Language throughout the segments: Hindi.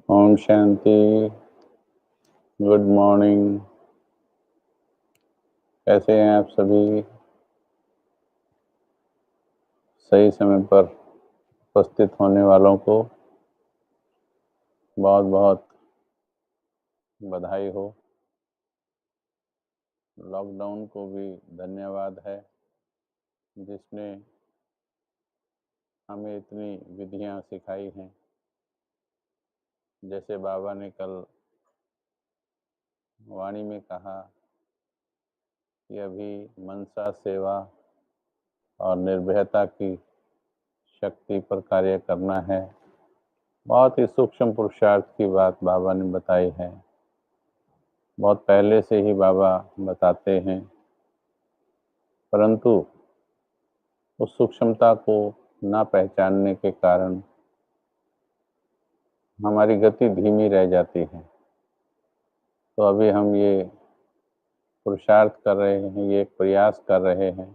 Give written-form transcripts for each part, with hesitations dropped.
ओम शांति। Good morning. कैसे हैं आप सभी? सही समय पर उपस्थित होने वालों को बहुत बहुत बधाई हो। लॉकडाउन को भी धन्यवाद है जिसने हमें इतनी विधियां सिखाई हैं। जैसे बाबा ने कल वाणी में कहा कि अभी मनसा सेवा और निर्भयता की शक्ति पर कार्य करना है। बहुत ही सूक्ष्म पुरुषार्थ की बात बाबा ने बताई है। बहुत पहले से ही बाबा बताते हैं, परंतु उस सूक्ष्मता को ना पहचानने के कारण हमारी गति धीमी रह जाती है। तो अभी हम ये पुरुषार्थ कर रहे हैं, ये प्रयास कर रहे हैं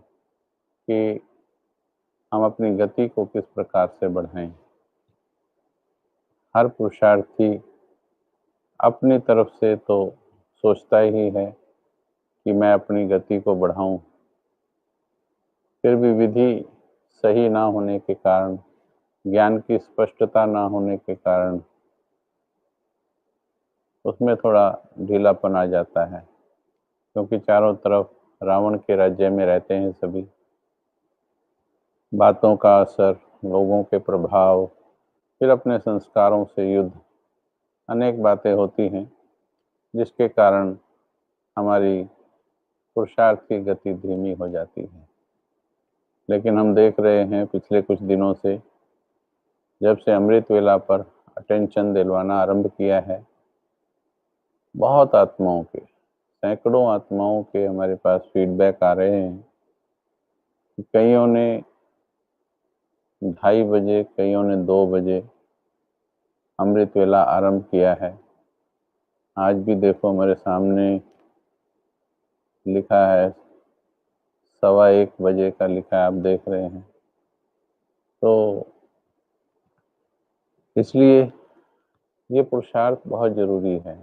कि हम अपनी गति को किस प्रकार से बढ़ाएं। हर पुरुषार्थी अपनी तरफ से तो सोचता ही है कि मैं अपनी गति को बढ़ाऊं, फिर भी विधि सही ना होने के कारण, ज्ञान की स्पष्टता ना होने के कारण उसमें थोड़ा ढीलापन आ जाता है, क्योंकि चारों तरफ रावण के राज्य में रहते हैं सभी। बातों का असर, लोगों के प्रभाव, फिर अपने संस्कारों से युद्ध, अनेक बातें होती हैं जिसके कारण हमारी पुरुषार्थ की गति धीमी हो जाती है। लेकिन हम देख रहे हैं पिछले कुछ दिनों से, जब से अमृत वेला पर अटेंशन दिलवाना आरंभ किया है, बहुत आत्माओं के, सैकड़ों आत्माओं के हमारे पास फीडबैक आ रहे हैं। कईयों ने 2:30 बजे, कईयों ने 2 बजे अमृत वेला आरंभ किया है। आज भी देखो हमारे सामने लिखा है 1:15 बजे का लिखा है, आप देख रहे हैं। तो इसलिए ये पुरुषार्थ बहुत जरूरी है।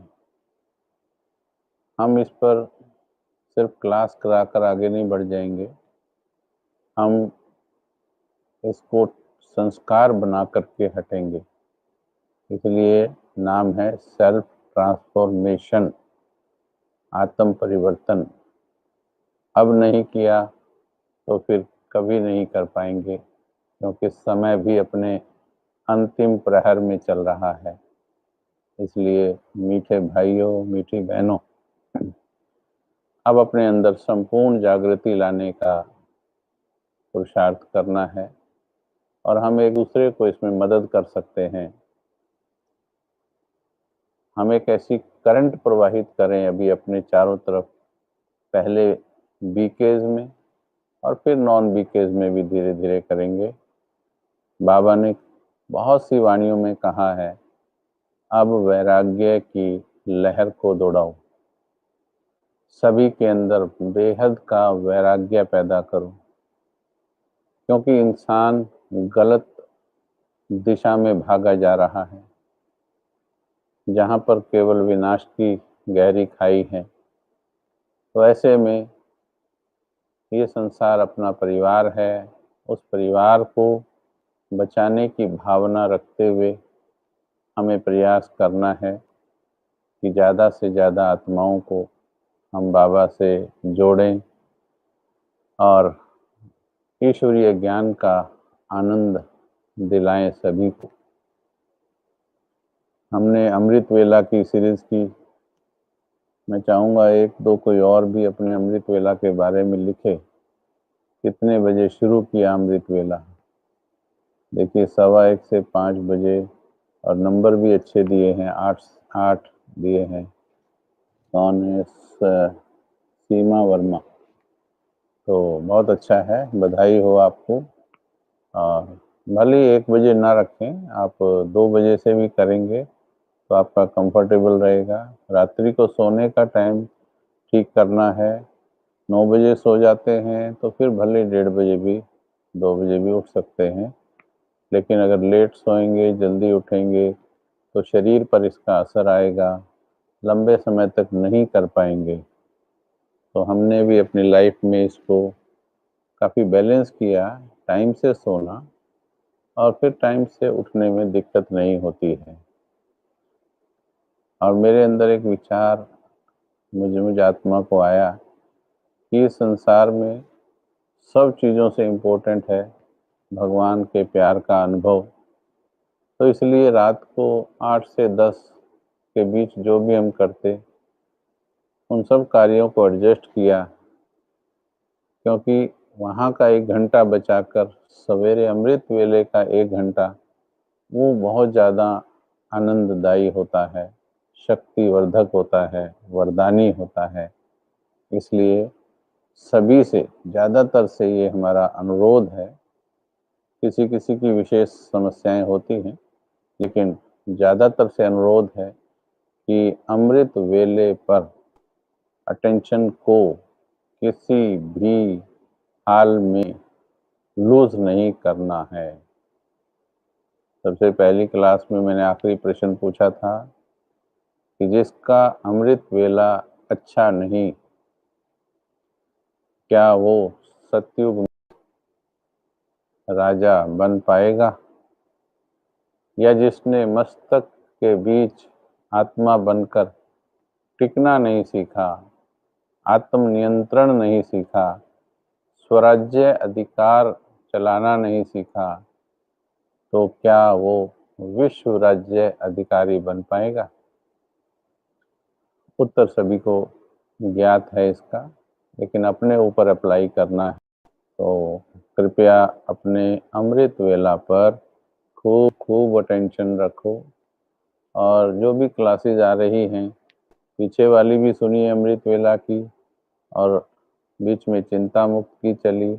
हम इस पर सिर्फ क्लास कराकर आगे नहीं बढ़ जाएंगे, हम इसको संस्कार बना करके हटेंगे। इसलिए नाम है सेल्फ ट्रांसफॉर्मेशन, आत्म परिवर्तन। अब नहीं किया तो फिर कभी नहीं कर पाएंगे, क्योंकि समय भी अपने अंतिम प्रहर में चल रहा है। इसलिए मीठे भाइयों, मीठी बहनों, अब अपने अंदर संपूर्ण जागृति लाने का पुरुषार्थ करना है और हम एक दूसरे को इसमें मदद कर सकते हैं। हम एक ऐसी करंट प्रवाहित करें अभी अपने चारों तरफ, पहले बीकेज में और फिर नॉन बीकेज में भी धीरे धीरे करेंगे। बाबा ने बहुत सी वाणियों में कहा है, अब वैराग्य की लहर को दौड़ाओ, सभी के अंदर बेहद का वैराग्य पैदा करो, क्योंकि इंसान गलत दिशा में भागा जा रहा है, जहाँ पर केवल विनाश की गहरी खाई है। तो ऐसे में ये संसार अपना परिवार है, उस परिवार को बचाने की भावना रखते हुए हमें प्रयास करना है कि ज़्यादा से ज़्यादा आत्माओं को हम बाबा से जोड़ें और ईश्वरीय ज्ञान का आनंद दिलाएं सभी को। हमने अमृत वेला की सीरीज की, मैं चाहूँगा 1-2 कोई और भी अपने अमृत वेला के बारे में लिखे। कितने बजे शुरू किया अमृत वेला? देखिए 1:15 से 5 बजे, और नंबर भी अच्छे दिए हैं, 8 दिए हैं। कौन है? सीमा वर्मा। तो बहुत अच्छा है, बधाई हो आपको। और भले 1 बजे ना रखें, आप 2 बजे से भी करेंगे तो आपका कंफर्टेबल रहेगा। रात्रि को सोने का टाइम ठीक करना है। 9 बजे सो जाते हैं तो फिर भले 1:30 बजे भी, 2 बजे भी उठ सकते हैं। लेकिन अगर लेट सोएंगे, जल्दी उठेंगे तो शरीर पर इसका असर आएगा, लंबे समय तक नहीं कर पाएंगे। तो हमने भी अपनी लाइफ में इसको काफ़ी बैलेंस किया, टाइम से सोना और फिर टाइम से उठने में दिक्कत नहीं होती है। और मेरे अंदर एक विचार मुझ आत्मा को आया कि इस संसार में सब चीज़ों से इम्पोर्टेंट है भगवान के प्यार का अनुभव। तो इसलिए रात को 8 से 10 के बीच जो भी हम करते, उन सब कार्यों को एडजस्ट किया, क्योंकि वहाँ का 1 घंटा बचाकर सवेरे अमृत वेले का 1 घंटा वो बहुत ज़्यादा आनंददायी होता है, शक्तिवर्धक होता है, वरदानी होता है। इसलिए सभी से ज़्यादातर से ये हमारा अनुरोध है। किसी-किसी की विशेष समस्याएँ होती हैं, लेकिन ज़्यादातर से अनुरोध है कि अमृत वेले पर अटेंशन को किसी भी हाल में लूज़ नहीं करना है। सबसे पहली क्लास में मैंने आखिरी प्रश्न पूछा था कि जिसका अमृत वेला अच्छा नहीं, क्या वो सतयुग में राजा बन पाएगा? या जिसने मस्तक के बीच आत्मा बनकर टिकना नहीं सीखा, आत्मनियंत्रण नहीं सीखा, स्वराज्य अधिकार चलाना नहीं सीखा, तो क्या वो विश्व राज्य अधिकारी बन पाएगा? उत्तर सभी को ज्ञात है इसका, लेकिन अपने ऊपर अप्लाई करना है। तो कृपया अपने अमृत वेला पर खूब खूब अटेंशन रखो और जो भी क्लासेस आ रही हैं, पीछे वाली भी सुनिए अमृत वेला की और बीच में चिंता मुक्त की चली।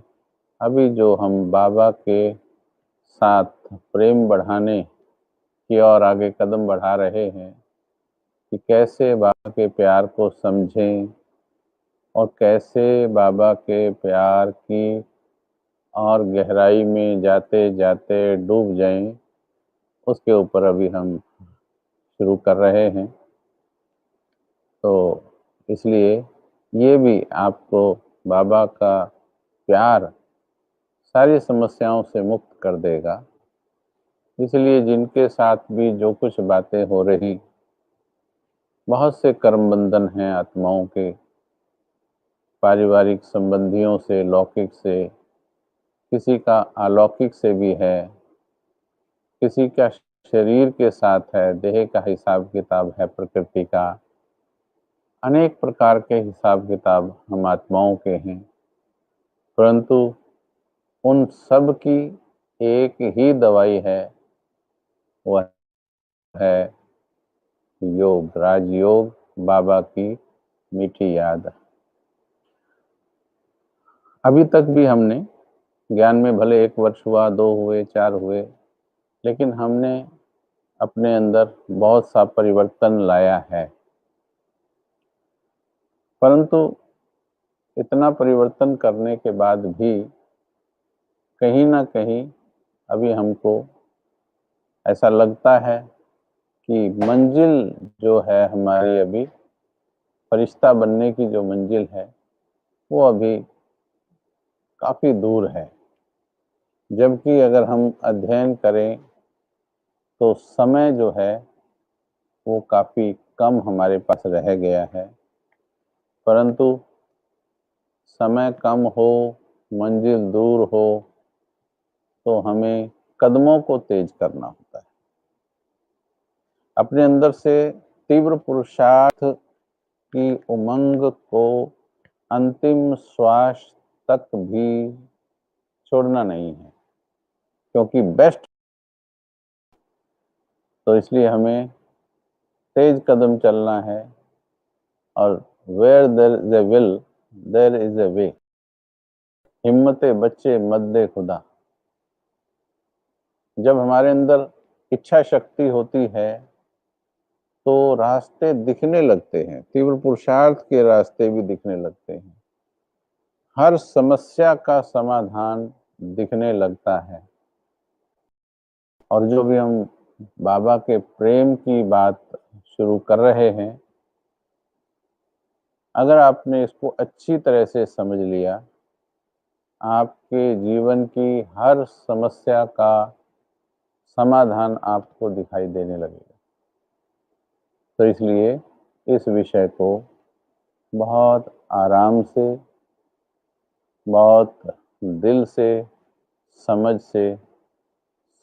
अभी जो हम बाबा के साथ प्रेम बढ़ाने की ओर आगे कदम बढ़ा रहे हैं कि कैसे बाबा के प्यार को समझें और कैसे बाबा के प्यार की और गहराई में जाते जाते डूब जाएं, उसके ऊपर अभी हम शुरू कर रहे हैं। तो इसलिए ये भी आपको बाबा का प्यार सारी समस्याओं से मुक्त कर देगा। इसलिए जिनके साथ भी जो कुछ बातें हो रही, बहुत से कर्म बंधन हैं आत्माओं के, पारिवारिक संबंधियों से, लौकिक से, किसी का अलौकिक से भी है, किसी का शरीर के साथ है, देह का हिसाब किताब है, प्रकृति का। अनेक प्रकार के हिसाब किताब हम आत्माओं के हैं, परंतु उन सब की एक ही दवाई है, वह है योग, राजयोग, बाबा की मीठी याद। अभी तक भी हमने ज्ञान में भले 1 वर्ष हुआ, 2 हुए, 4 हुए, लेकिन हमने अपने अंदर बहुत सा परिवर्तन लाया है। परंतु इतना परिवर्तन करने के बाद भी कहीं न कहीं अभी हमको ऐसा लगता है कि मंजिल जो है हमारी, अभी फरिश्ता बनने की जो मंजिल है, वो अभी काफ़ी दूर है। जबकि अगर हम अध्ययन करें तो समय जो है वो काफ़ी कम हमारे पास रह गया है। परंतु समय कम हो, मंजिल दूर हो, तो हमें कदमों को तेज करना होता है। अपने अंदर से तीव्र पुरुषार्थ की उमंग को अंतिम श्वास तक भी छोड़ना नहीं है, क्योंकि बेस्ट। तो इसलिए हमें तेज कदम चलना है और where there is a will there is a way. हिम्मते बच्चे मद्दे खुदा। जब हमारे अंदर इच्छा शक्ति होती है तो रास्ते दिखने लगते हैं, तीव्र पुरुषार्थ के रास्ते भी दिखने लगते हैं, हर समस्या का समाधान दिखने लगता है। और जो भी हम बाबा के प्रेम की बात शुरू कर रहे हैं। अगर आपने इसको अच्छी तरह से समझ लिया, आपके जीवन की हर समस्या का समाधान आपको दिखाई देने लगेगा। तो इसलिए इस विषय को बहुत आराम से, बहुत दिल से, समझ से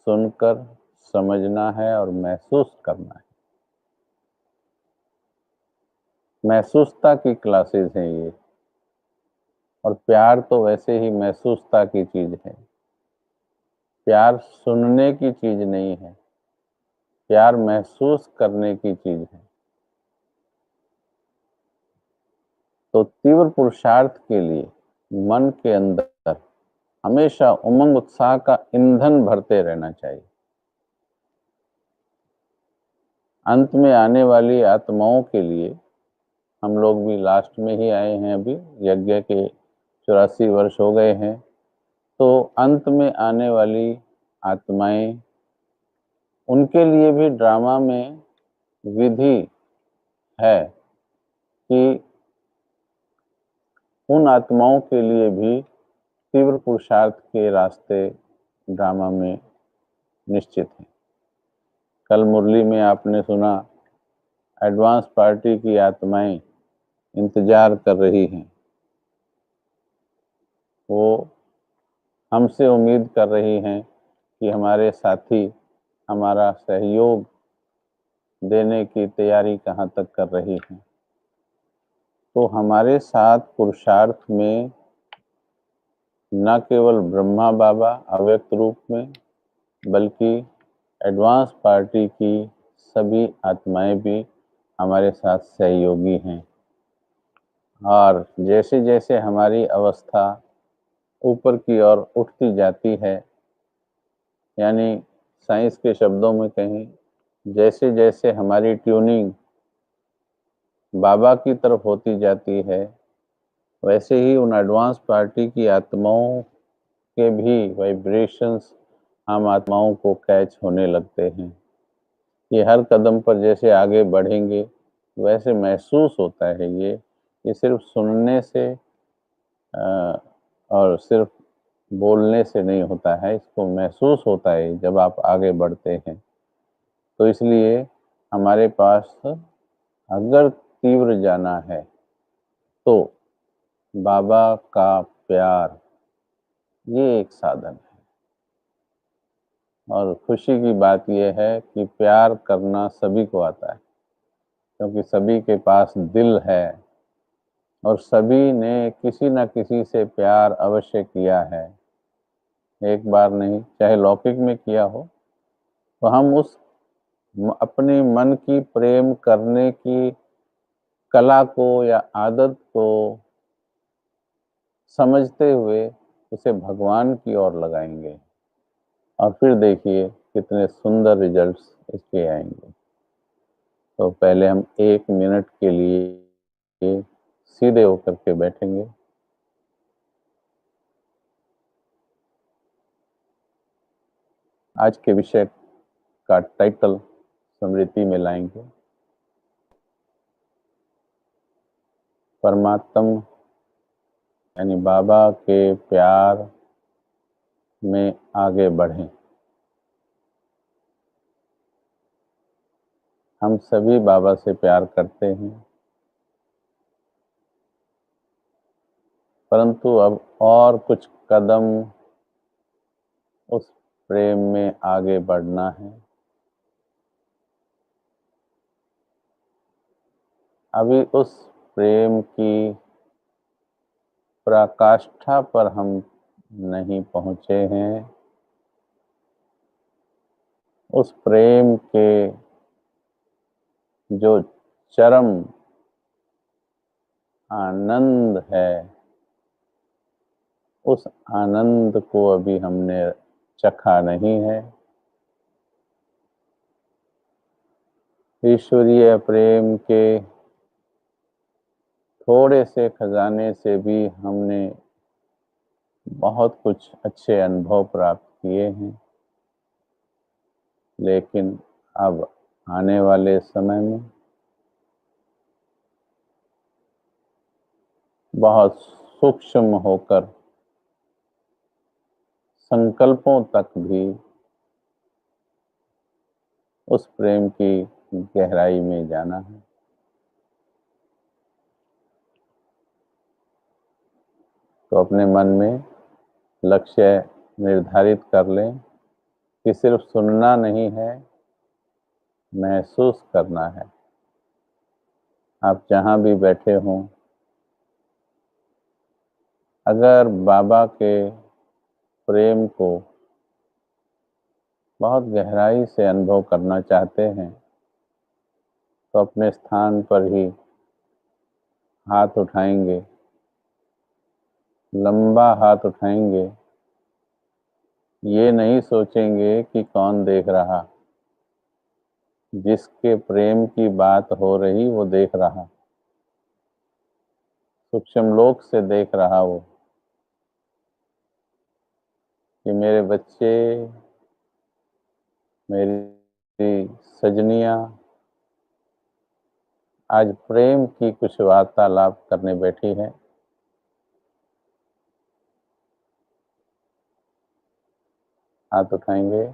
सुनकर समझना है और महसूस करना है। महसूसता की क्लासेस हैं ये, और प्यार तो वैसे ही महसूसता की चीज है। प्यार सुनने की चीज नहीं है, प्यार महसूस करने की चीज है। तो तीव्र पुरुषार्थ के लिए मन के अंदर हमेशा उमंग उत्साह का ईंधन भरते रहना चाहिए। अंत में आने वाली आत्माओं के लिए, हम लोग भी लास्ट में ही आए हैं, अभी यज्ञ के 84 वर्ष हो गए हैं, तो अंत में आने वाली आत्माएं, उनके लिए भी ड्रामा में विधि है कि उन आत्माओं के लिए भी तीव्र पुरुषार्थ के रास्ते ड्रामा में निश्चित हैं। कल मुरली में आपने सुना, एडवांस पार्टी की आत्माएं इंतजार कर रही हैं। वो हमसे उम्मीद कर रही हैं कि हमारे साथी हमारा सहयोग देने की तैयारी कहाँ तक कर रही हैं। तो हमारे साथ पुरुषार्थ में न केवल ब्रह्मा बाबा अव्यक्त रूप में, बल्कि एडवांस पार्टी की सभी आत्माएं भी हमारे साथ सहयोगी हैं। और जैसे जैसे हमारी अवस्था ऊपर की ओर उठती जाती है, यानी साइंस के शब्दों में कहें, जैसे जैसे हमारी ट्यूनिंग बाबा की तरफ होती जाती है, वैसे ही उन एडवांस पार्टी की आत्माओं के भी वाइब्रेशंस हम आत्माओं को कैच होने लगते हैं। ये हर कदम पर जैसे आगे बढ़ेंगे वैसे महसूस होता है। ये सिर्फ सुनने से और सिर्फ बोलने से नहीं होता है, इसको महसूस होता है जब आप आगे बढ़ते हैं। तो इसलिए हमारे पास अगर तीव्र जाना है तो बाबा का प्यार ये एक साधन है। और खुशी की बात यह है कि प्यार करना सभी को आता है, क्योंकि सभी के पास दिल है और सभी ने किसी न किसी से प्यार अवश्य किया है। एक बार नहीं, चाहे लौकिक में किया हो, तो हम उस अपने मन की प्रेम करने की कला को या आदत को समझते हुए उसे भगवान की ओर लगाएंगे, और फिर देखिए कितने सुंदर रिजल्ट्स इसके आएंगे। तो पहले हम 1 मिनट के लिए सीधे होकर के बैठेंगे। आज के विषय का टाइटल स्मृति में लाएंगे, परमात्म यानी बाबा के प्यार में आगे बढ़ें। हम सभी बाबा से प्यार करते हैं, परंतु अब और कुछ कदम उस प्रेम में आगे बढ़ना है। अभी उस प्रेम की पराकाष्ठा पर हम नहीं पहुंचे हैं। उस प्रेम के जो चरम आनंद है, उस आनंद को अभी हमने चखा नहीं है। ईश्वरीय प्रेम के थोड़े से खजाने से भी हमने बहुत कुछ अच्छे अनुभव प्राप्त किए हैं, लेकिन अब आने वाले समय में बहुत सूक्ष्म होकर संकल्पों तक भी उस प्रेम की गहराई में जाना है। तो अपने मन में लक्ष्य निर्धारित कर लें कि सिर्फ सुनना नहीं है, महसूस करना है। आप जहाँ भी बैठे हों, अगर बाबा के प्रेम को बहुत गहराई से अनुभव करना चाहते हैं तो अपने स्थान पर ही हाथ उठाएंगे, लंबा हाथ उठाएंगे। ये नहीं सोचेंगे कि कौन देख रहा, जिसके प्रेम की बात हो रही वो देख रहा, सूक्ष्म लोक से देख रहा वो कि मेरे बच्चे, मेरी सजनियां आज प्रेम की कुछ वार्तालाप करने बैठी हैं। हाथ उठाएंगे।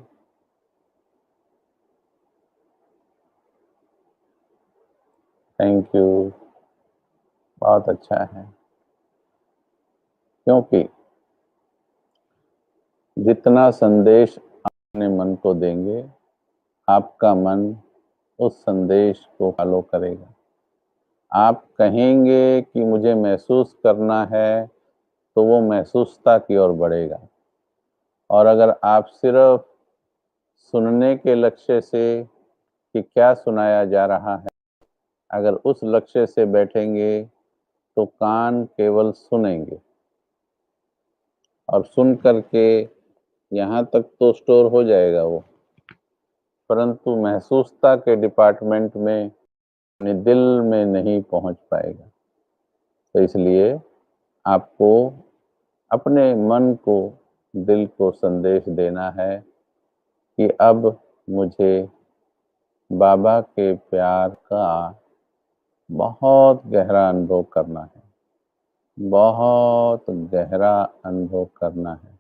थैंक यू, बहुत अच्छा है। क्योंकि जितना संदेश अपने मन को देंगे, आपका मन उस संदेश को फॉलो करेगा। आप कहेंगे कि मुझे महसूस करना है तो वो महसूसता की ओर बढ़ेगा। और अगर आप सिर्फ सुनने के लक्ष्य से कि क्या सुनाया जा रहा है, अगर उस लक्ष्य से बैठेंगे तो कान केवल सुनेंगे और सुन करके यहाँ तक तो स्टोर हो जाएगा वो, परंतु महसूसता के डिपार्टमेंट में अपने दिल में नहीं पहुंच पाएगा। तो इसलिए आपको अपने मन को, दिल को संदेश देना है कि अब मुझे बाबा के प्यार का बहुत गहरा अनुभव करना है, बहुत गहरा अनुभव करना है।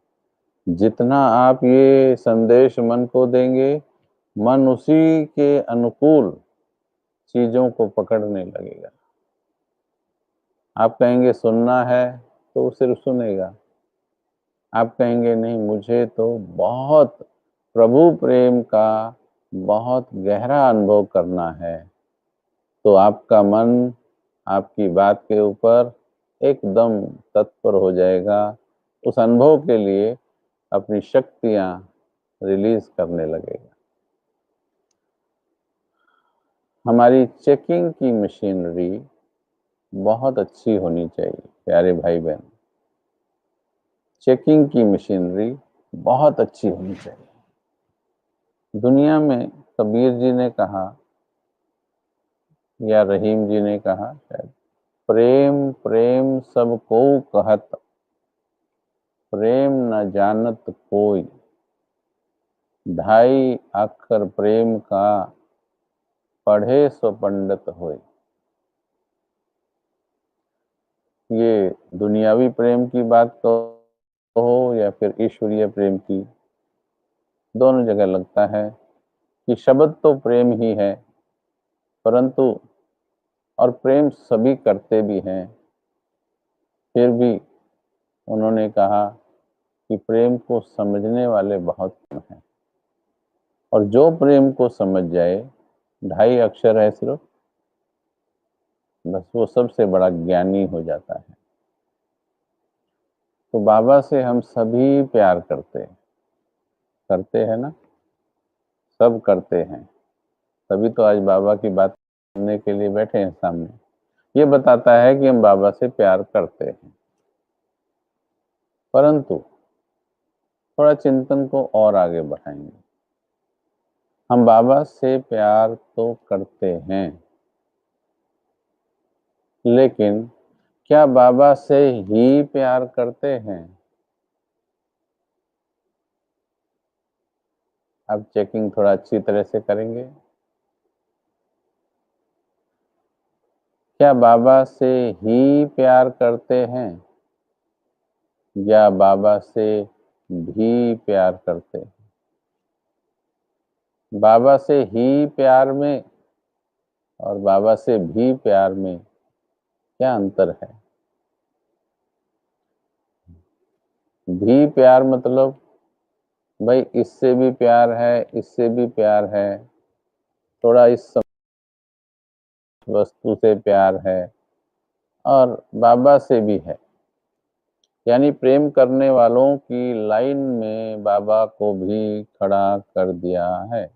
जितना आप ये संदेश मन को देंगे, मन उसी के अनुकूल चीजों को पकड़ने लगेगा। आप कहेंगे सुनना है तो वो सिर्फ सुनेगा। आप कहेंगे नहीं, मुझे तो बहुत प्रभु प्रेम का बहुत गहरा अनुभव करना है, तो आपका मन आपकी बात के ऊपर एकदम तत्पर हो जाएगा। उस अनुभव के लिए अपनी शक्तियां रिलीज करने लगेगा। हमारी चेकिंग की मशीनरी बहुत अच्छी होनी चाहिए प्यारे भाई बहन। चेकिंग की मशीनरी बहुत अच्छी होनी चाहिए। दुनिया में कबीर जी ने कहा या रहीम जी ने कहा शायद, प्रेम प्रेम सब को कहत, प्रेम न जानत कोई, ढाई अक्षर प्रेम का, पढ़े सो पंडित होय। ये दुनियावी प्रेम की बात कहो या फिर ईश्वरीय प्रेम की, दोनों जगह लगता है कि शब्द तो प्रेम ही है, परंतु और प्रेम सभी करते भी हैं, फिर भी उन्होंने कहा कि प्रेम को समझने वाले बहुत कम हैं। और जो प्रेम को समझ जाए, ढाई अक्षर है सिर्फ, बस वो सबसे बड़ा ज्ञानी हो जाता है। तो बाबा से हम सभी प्यार करते हैं ना, सब करते हैं। तभी तो आज बाबा की बात सुनने के लिए बैठे हैं सामने। ये बताता है कि हम बाबा से प्यार करते हैं। परंतु थोड़ा चिंतन को और आगे बढ़ाएंगे। हम बाबा से प्यार तो करते हैं, लेकिन क्या बाबा से ही प्यार करते हैं? अब चेकिंग थोड़ा अच्छी तरह से करेंगे। क्या बाबा से ही प्यार करते हैं या बाबा से भी प्यार करते हैं? बाबा से ही प्यार में और बाबा से भी प्यार में क्या अंतर है? भी प्यार मतलब भाई इससे भी प्यार है, इससे भी प्यार है, थोड़ा इस वस्तु से प्यार है, और बाबा से भी है। यानी प्रेम करने वालों की लाइन में बाबा को भी खड़ा कर दिया है।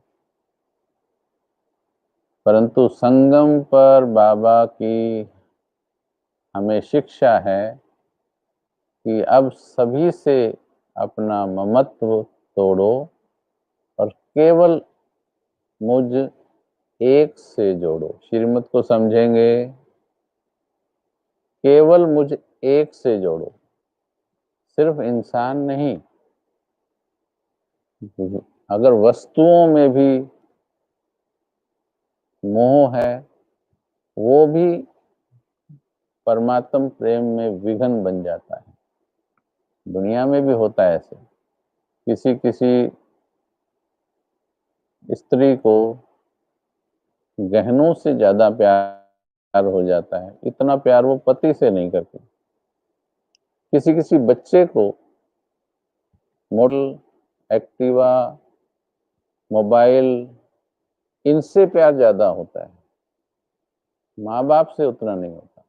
परंतु संगम पर बाबा की हमें शिक्षा है कि अब सभी से अपना ममत्व तोड़ो और केवल मुझ एक से जोड़ो। श्रीमत को समझेंगे, केवल मुझ एक से जोड़ो, सिर्फ इंसान नहीं। अगर वस्तुओं में भी मोह है, वो भी परमात्म प्रेम में विघन बन जाता है। दुनिया में भी होता है ऐसे। किसी किसी स्त्री को गहनों से ज्यादा प्यार हो जाता है, इतना प्यार वो पति से नहीं करती। किसी किसी बच्चे को मॉडल, एक्टिवा, मोबाइल, इनसे प्यार ज्यादा होता है, माँ बाप से उतना नहीं होता।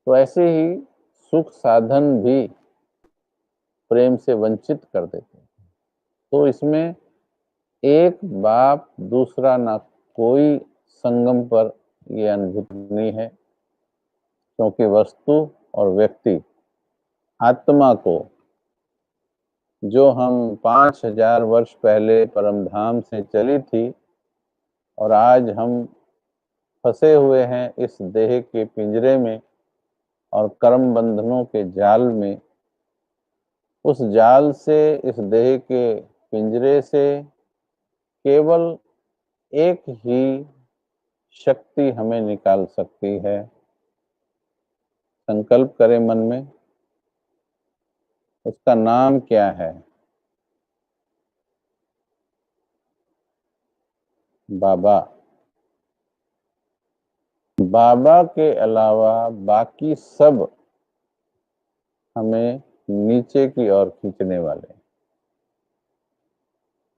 तो ऐसे ही सुख साधन भी प्रेम से वंचित कर देते हैं। तो इसमें एक बाप दूसरा ना कोई संगम पर यह अनुभूति नहीं है, क्योंकि वस्तु और व्यक्ति आत्मा को, जो हम 5000 वर्ष पहले परमधाम से चली थी और आज हम फंसे हुए हैं इस देह के पिंजरे में और कर्म बंधनों के जाल में, उस जाल से, इस देह के पिंजरे से केवल एक ही शक्ति हमें निकाल सकती है। संकल्प करें मन में, उसका नाम क्या है? बाबा। बाबा के अलावा बाकी सब हमें नीचे की ओर खींचने वाले।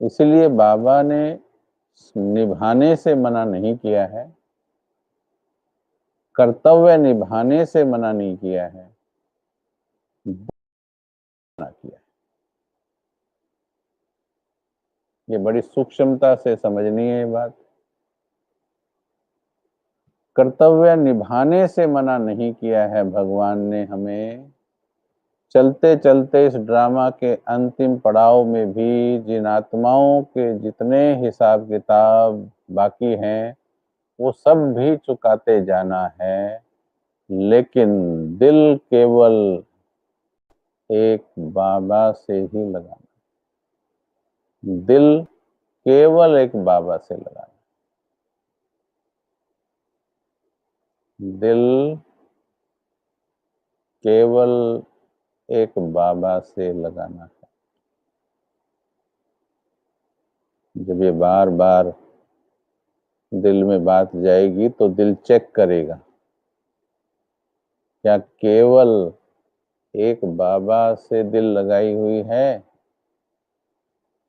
इसलिए बाबा ने निभाने से मना नहीं किया है, कर्तव्य निभाने से मना नहीं किया है, मना किया है। ये बड़ी सूक्ष्मता से समझनी है ये बात। कर्तव्य निभाने से मना नहीं किया है भगवान ने हमें। चलते चलते इस ड्रामा के अंतिम पड़ाव में भी जिन आत्माओं के जितने हिसाब किताब बाकी हैं, वो सब भी चुकाते जाना है। लेकिन दिल केवल एक बाबा से ही लगाना। दिल केवल एक बाबा से लगाना। दिल केवल एक बाबा से लगाना है। जब ये बार बार दिल में बात जाएगी तो दिल चेक करेगा, क्या केवल एक बाबा से दिल लगाई हुई है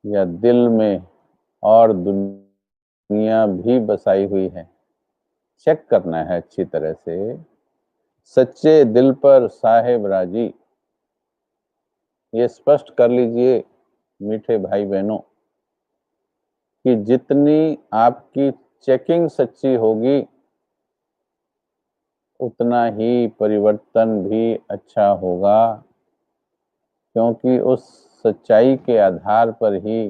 या दिल में और दुनिया भी बसाई हुई है। चेक करना है अच्छी तरह से। सच्चे दिल पर साहेब राजी, ये स्पष्ट कर लीजिए मीठे भाई बहनों, कि जितनी आपकी चेकिंग सच्ची होगी उतना ही परिवर्तन भी अच्छा होगा, क्योंकि उस सच्चाई के आधार पर ही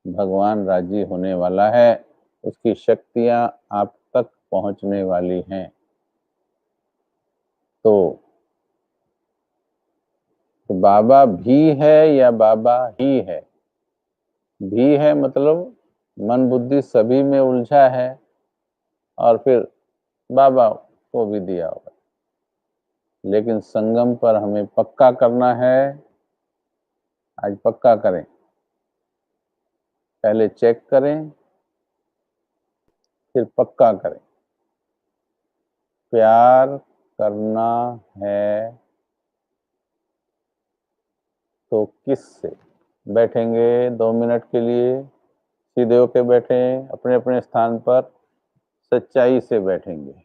भगवान राजी होने वाला है, उसकी शक्तियां आप तक पहुंचने वाली हैं। तो तो बाबा भी है या बाबा ही है? भी है मतलब मन बुद्धि सभी में उलझा है और फिर बाबा को भी दिया होगा, लेकिन संगम पर हमें पक्का करना है। आज पक्का करें, पहले चेक करें फिर पक्का करें। प्यार करना है तो किससे? बैठेंगे 2 मिनट के लिए, सीधे होके बैठे, अपने अपने स्थान पर सच्चाई से बैठेंगे।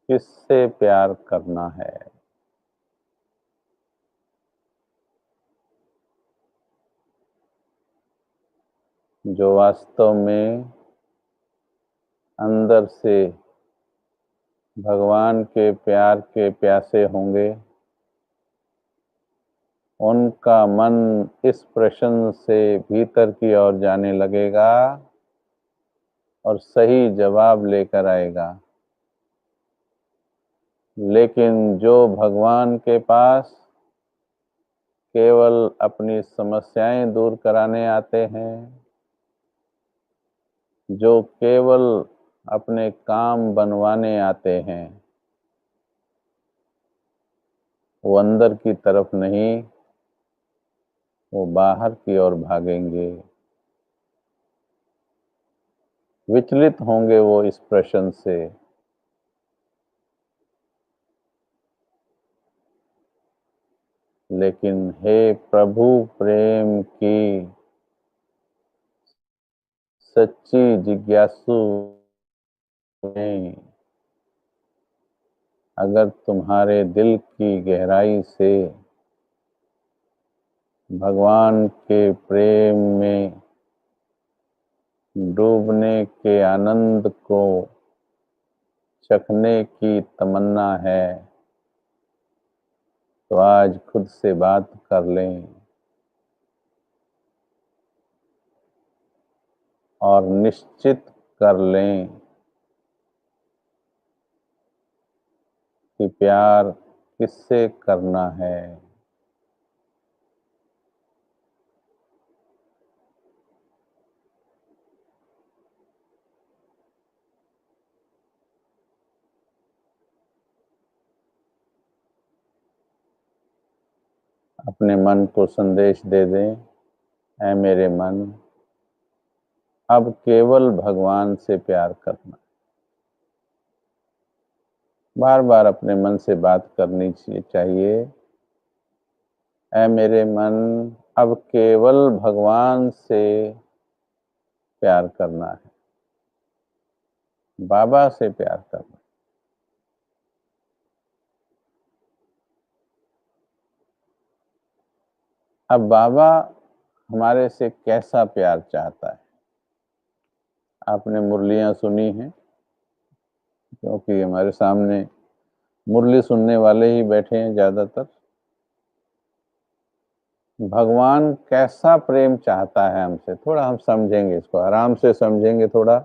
किससे प्यार करना है? जो वास्तव में अंदर से भगवान के प्यार के प्यासे होंगे, उनका मन इस प्रश्न से भीतर की ओर जाने लगेगा और सही जवाब लेकर आएगा। लेकिन जो भगवान के पास केवल अपनी समस्याएं दूर कराने आते हैं, जो केवल अपने काम बनवाने आते हैं, वो अंदर की तरफ नहीं, वो बाहर की ओर भागेंगे। विचलित होंगे वो इस प्रश्न से। लेकिन हे प्रभु प्रेम की सच्ची जिज्ञासु में, अगर तुम्हारे दिल की गहराई से भगवान के प्रेम में डूबने के आनंद को चखने की तमन्ना है, तो आज खुद से बात कर लें और निश्चित कर लें कि प्यार किससे करना है। अपने मन को संदेश दे दें, ऐ मेरे मन, अब केवल भगवान से प्यार करना। बार बार अपने मन से बात करनी चाहिए। ऐ मेरे मन, अब केवल भगवान से प्यार करना है, बाबा से प्यार करना। अब बाबा हमारे से कैसा प्यार चाहता है? आपने मुरलियां सुनी हैं, क्योंकि हमारे सामने मुरली सुनने वाले ही बैठे हैं ज्यादातर। भगवान कैसा प्रेम चाहता है हमसे, थोड़ा हम समझेंगे, इसको आराम से समझेंगे थोड़ा,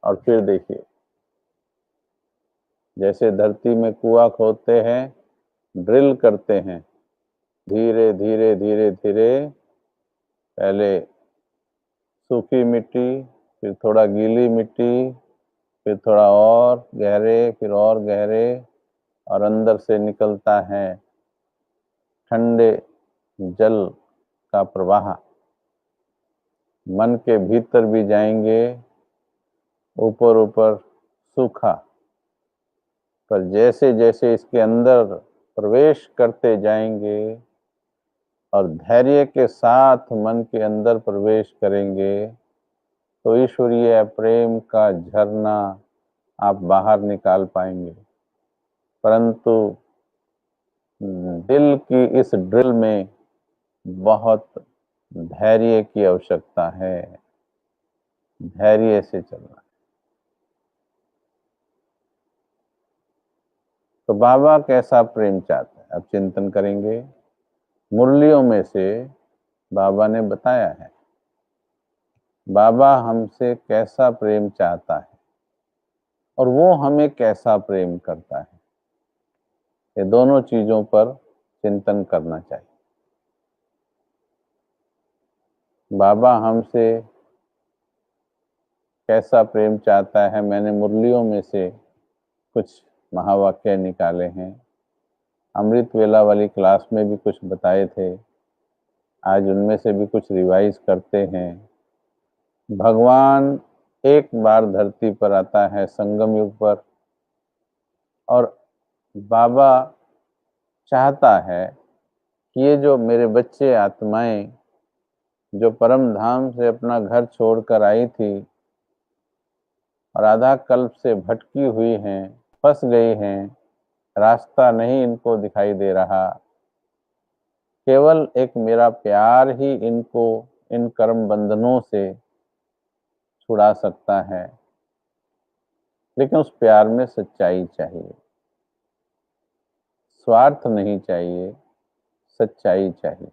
और फिर देखिए। जैसे धरती में कुआं खोदते हैं, ड्रिल करते हैं, धीरे धीरे धीरे धीरे, पहले सूखी मिट्टी, फिर थोड़ा गीली मिट्टी, फिर थोड़ा और गहरे, फिर और गहरे, और अंदर से निकलता है ठंडे जल का प्रवाह। मन के भीतर भी जाएंगे, ऊपर ऊपर सूखा, पर जैसे जैसे इसके अंदर प्रवेश करते जाएंगे और धैर्य के साथ मन के अंदर प्रवेश करेंगे, तो ईश्वरीय प्रेम का झरना आप बाहर निकाल पाएंगे। परंतु दिल की इस ड्रिल में बहुत धैर्य की आवश्यकता है, धैर्य से चलना। तो बाबा कैसा प्रेम चाहते हैं, अब चिंतन करेंगे। मुरलियों में से बाबा ने बताया है बाबा हमसे कैसा प्रेम चाहता है और वो हमें कैसा प्रेम करता है। ये दोनों चीजों पर चिंतन करना चाहिए। बाबा हमसे कैसा प्रेम चाहता है, मैंने मुरलियों में से कुछ महावाक्य निकाले हैं। अमृत वेला वाली क्लास में भी कुछ बताए थे, आज उनमें से भी कुछ रिवाइज करते हैं। भगवान एक बार धरती पर आता है संगम युग पर, और बाबा चाहता है कि ये जो मेरे बच्चे आत्माएं जो परम धाम से अपना घर छोड़कर आई थी और आधा कल्प से भटकी हुई हैं, फंस गई हैं, रास्ता नहीं इनको दिखाई दे रहा, केवल एक मेरा प्यार ही इनको इन कर्म बंधनों से छुड़ा सकता है। लेकिन उस प्यार में सच्चाई चाहिए, स्वार्थ नहीं चाहिए, सच्चाई चाहिए।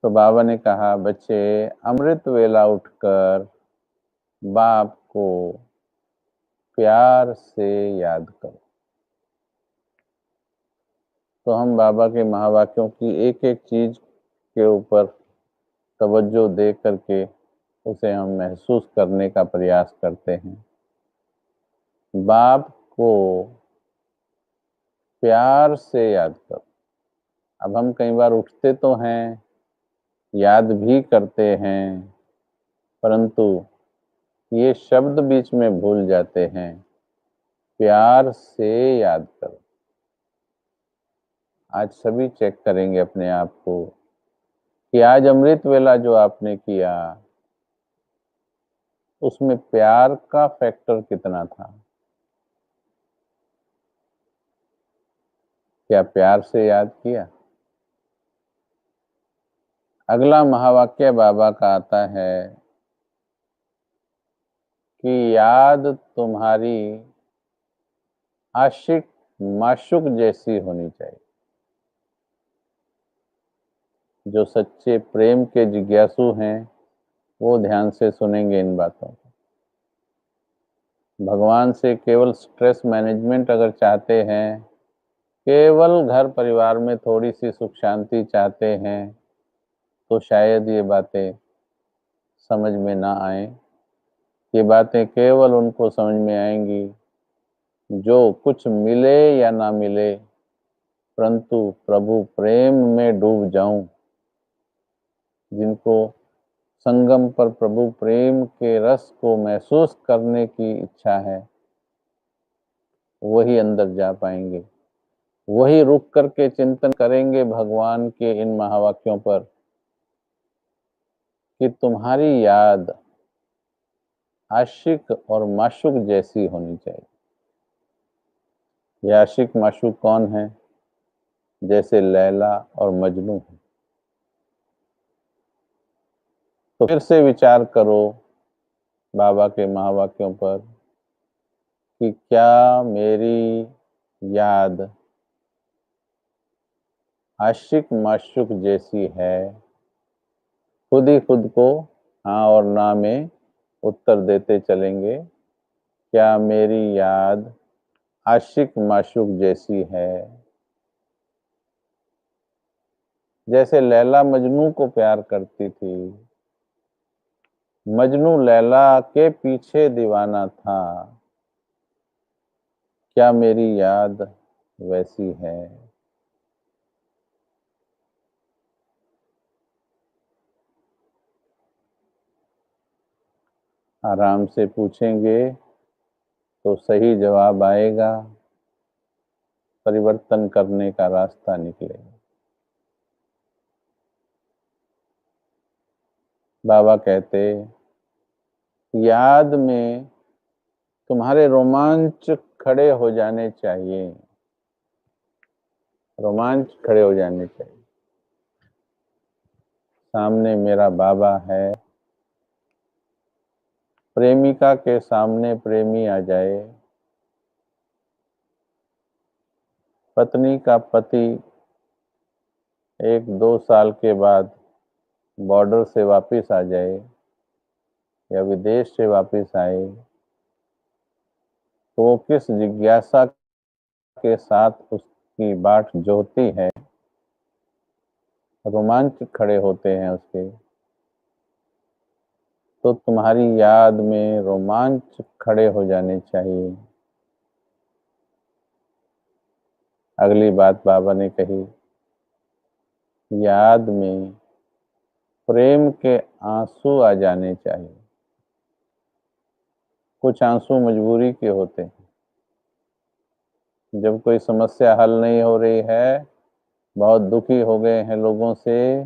तो बाबा ने कहा, बच्चे अमृत वेला उठकर बाप को प्यार से याद करो। तो हम बाबा के महावाक्यों की एक एक चीज के ऊपर तवज्जो दे करके उसे हम महसूस करने का प्रयास करते हैं। बाप को प्यार से याद करो। अब हम कई बार उठते तो हैं, याद भी करते हैं, परंतु ये शब्द बीच में भूल जाते हैं, प्यार से याद करो। आज सभी चेक करेंगे अपने आप को कि आज अमृत वेला जो आपने किया उसमें प्यार का फैक्टर कितना था। क्या प्यार से याद किया? अगला महावाक्य बाबा का आता है कि याद तुम्हारी आशिक माशुक जैसी होनी चाहिए। जो सच्चे प्रेम के जिज्ञासु हैं वो ध्यान से सुनेंगे इन बातों को। भगवान से केवल स्ट्रेस मैनेजमेंट अगर चाहते हैं, केवल घर परिवार में थोड़ी सी सुख शांति चाहते हैं, तो शायद ये बातें समझ में ना आए। ये बातें केवल उनको समझ में आएंगी जो कुछ मिले या ना मिले, परंतु प्रभु प्रेम में डूब जाऊं। जिनको संगम पर प्रभु प्रेम के रस को महसूस करने की इच्छा है, वही अंदर जा पाएंगे, वही रुक करके चिंतन करेंगे भगवान के इन महावाक्यों पर कि तुम्हारी याद आशिक और माशुक जैसी होनी चाहिए। ये आशिक माशुक कौन है? जैसे लैला और मजनू है। तो फिर से विचार करो बाबा के महावाक्यों पर कि क्या मेरी याद आशिक माशुक जैसी है? खुद ही खुद को हाँ और ना में उत्तर देते चलेंगे। क्या मेरी याद आशिक माशुक जैसी है? जैसे लैला मजनू को प्यार करती थी, मजनू लैला के पीछे दीवाना था, क्या मेरी याद वैसी है? आराम से पूछेंगे तो सही जवाब आएगा, परिवर्तन करने का रास्ता निकलेगा। बाबा कहते, याद में तुम्हारे रोमांच खड़े हो जाने चाहिए, रोमांच खड़े हो जाने चाहिए। सामने मेरा बाबा है, प्रेमिका के सामने प्रेमी आ जाए, पत्नी का पति 1-2 साल के बाद बॉर्डर से वापस आ जाए या विदेश से वापस आए, तो वो किस जिज्ञासा के साथ उसकी बाट जोहती है, रोमांच खड़े होते हैं उसके, तो तुम्हारी याद में रोमांच खड़े हो जाने चाहिए। अगली बात बाबा ने कही, याद में प्रेम के आंसू आ जाने चाहिए। कुछ आंसू मजबूरी के होते हैं, जब कोई समस्या हल नहीं हो रही है, बहुत दुखी हो गए हैं लोगों से,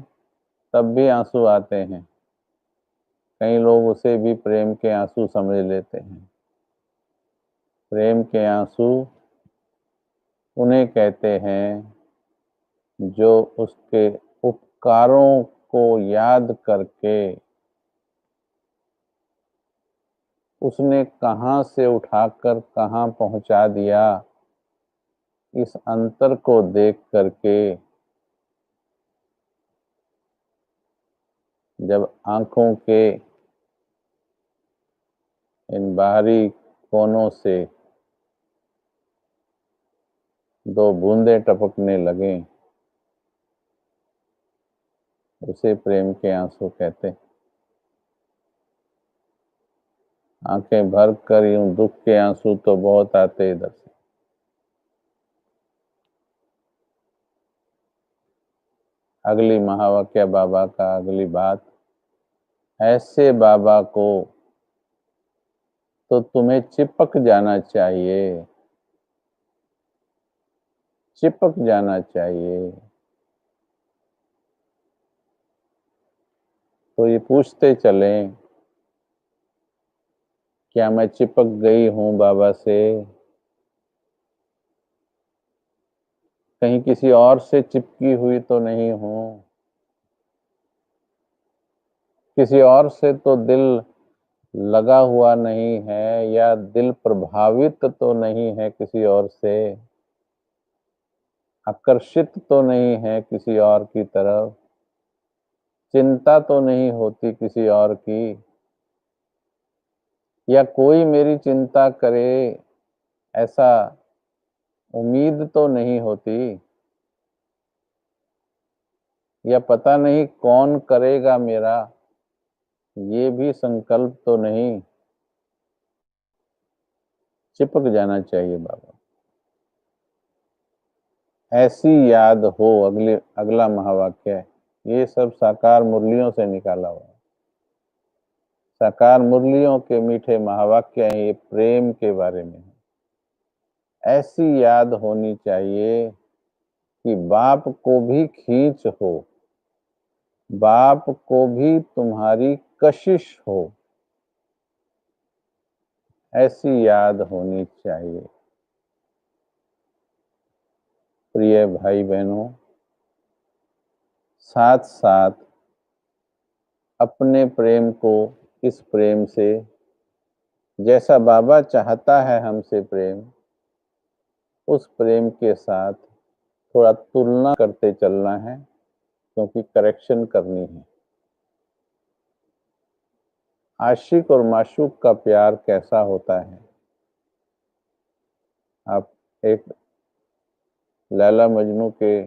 तब भी आंसू आते हैं। कई लोग उसे भी प्रेम के आंसू समझ लेते हैं। प्रेम के आंसू उन्हें कहते हैं जो उसके उपकारों को याद करके उसने कहां से उठाकर कहां पहुंचा दिया, इस अंतर को देख करके जब आंखों के इन बाहरी कोनों से 2 बूंदें टपकने लगे, उसे प्रेम के आंसू कहते हैं। आंखें भर कर यूं दुख के आंसू तो बहुत आते इधर से। अगली महावाक्य बाबा का, अगली बात, ऐसे बाबा को तो तुम्हें चिपक जाना चाहिए, चिपक जाना चाहिए। तो ये पूछते चलें, क्या मैं चिपक गई हूं बाबा से? कहीं किसी और से चिपकी हुई तो नहीं हूं? किसी और से तो दिल लगा हुआ नहीं है, या दिल प्रभावित तो नहीं है किसी और से, आकर्षित तो नहीं है किसी और की तरफ, चिंता तो नहीं होती किसी और की, या कोई मेरी चिंता करे ऐसा उम्मीद तो नहीं होती, या पता नहीं कौन करेगा मेरा, ये भी संकल्प तो नहीं। चिपक जाना चाहिए बाबा। ऐसी याद हो, अगला महावाक्य है, ये सब साकार मुरलियों से निकाला हुआ है। साकार मुरलियों के मीठे महावाक्य हैं, ये प्रेम के बारे में है। ऐसी याद होनी चाहिए कि बाप को भी खींच हो, बाप को भी तुम्हारी कशिश हो, ऐसी याद होनी चाहिए। प्रिय भाई बहनों, साथ साथ अपने प्रेम को इस प्रेम से, जैसा बाबा चाहता है हमसे प्रेम, उस प्रेम के साथ थोड़ा तुलना करते चलना है, क्योंकि करेक्शन करनी है। आशिक और माशूक का प्यार कैसा होता है? आप एक लैला मजनू के,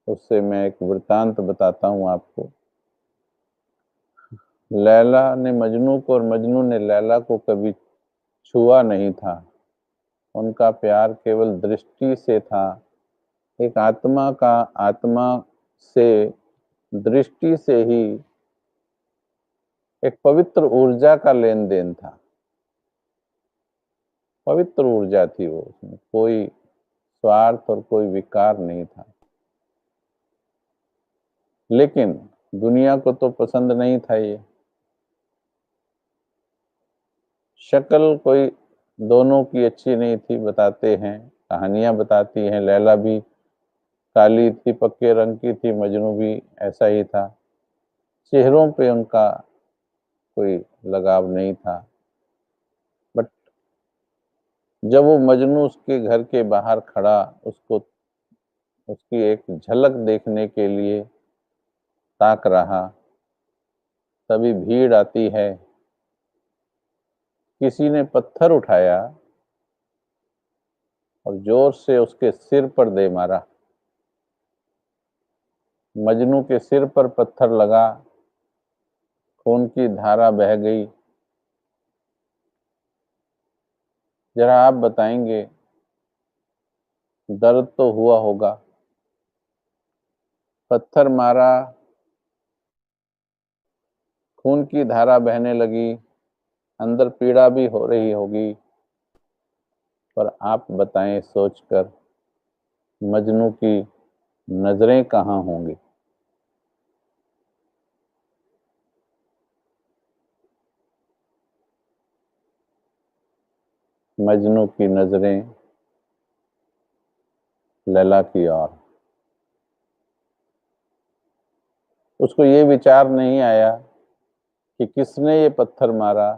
उससे मैं एक वृतांत बताता हूं आपको। लैला ने मजनू को और मजनू ने लैला को कभी छुआ नहीं था। उनका प्यार केवल दृष्टि से था। एक आत्मा का आत्मा से, दृष्टि से ही एक पवित्र ऊर्जा का लेन देन था। पवित्र ऊर्जा थी वो, उसमें कोई स्वार्थ और कोई विकार नहीं था। लेकिन दुनिया को तो पसंद नहीं था ये। शक्ल कोई दोनों की अच्छी नहीं थी, बताते हैं, कहानियां बताती हैं। लैला भी काली थी, पक्के रंग की थी, मजनू भी ऐसा ही था। चेहरों पे उनका कोई लगाव नहीं था। बट जब वो मजनू उसके घर के बाहर खड़ा उसको उसकी एक झलक देखने के लिए ताक रहा, तभी भीड़ आती है। किसी ने पत्थर उठाया और जोर से उसके सिर पर दे मारा। मजनू के सिर पर पत्थर लगा, खून की धारा बह गई। जरा आप बताएंगे, दर्द तो हुआ होगा। पत्थर मारा, खून की धारा बहने लगी, अंदर पीड़ा भी हो रही होगी। पर आप बताएं सोचकर, मजनू की नजरें कहाँ होंगी? मजनू की नजरें लैला की ओर। उसको ये विचार नहीं आया कि किसने ये पत्थर मारा।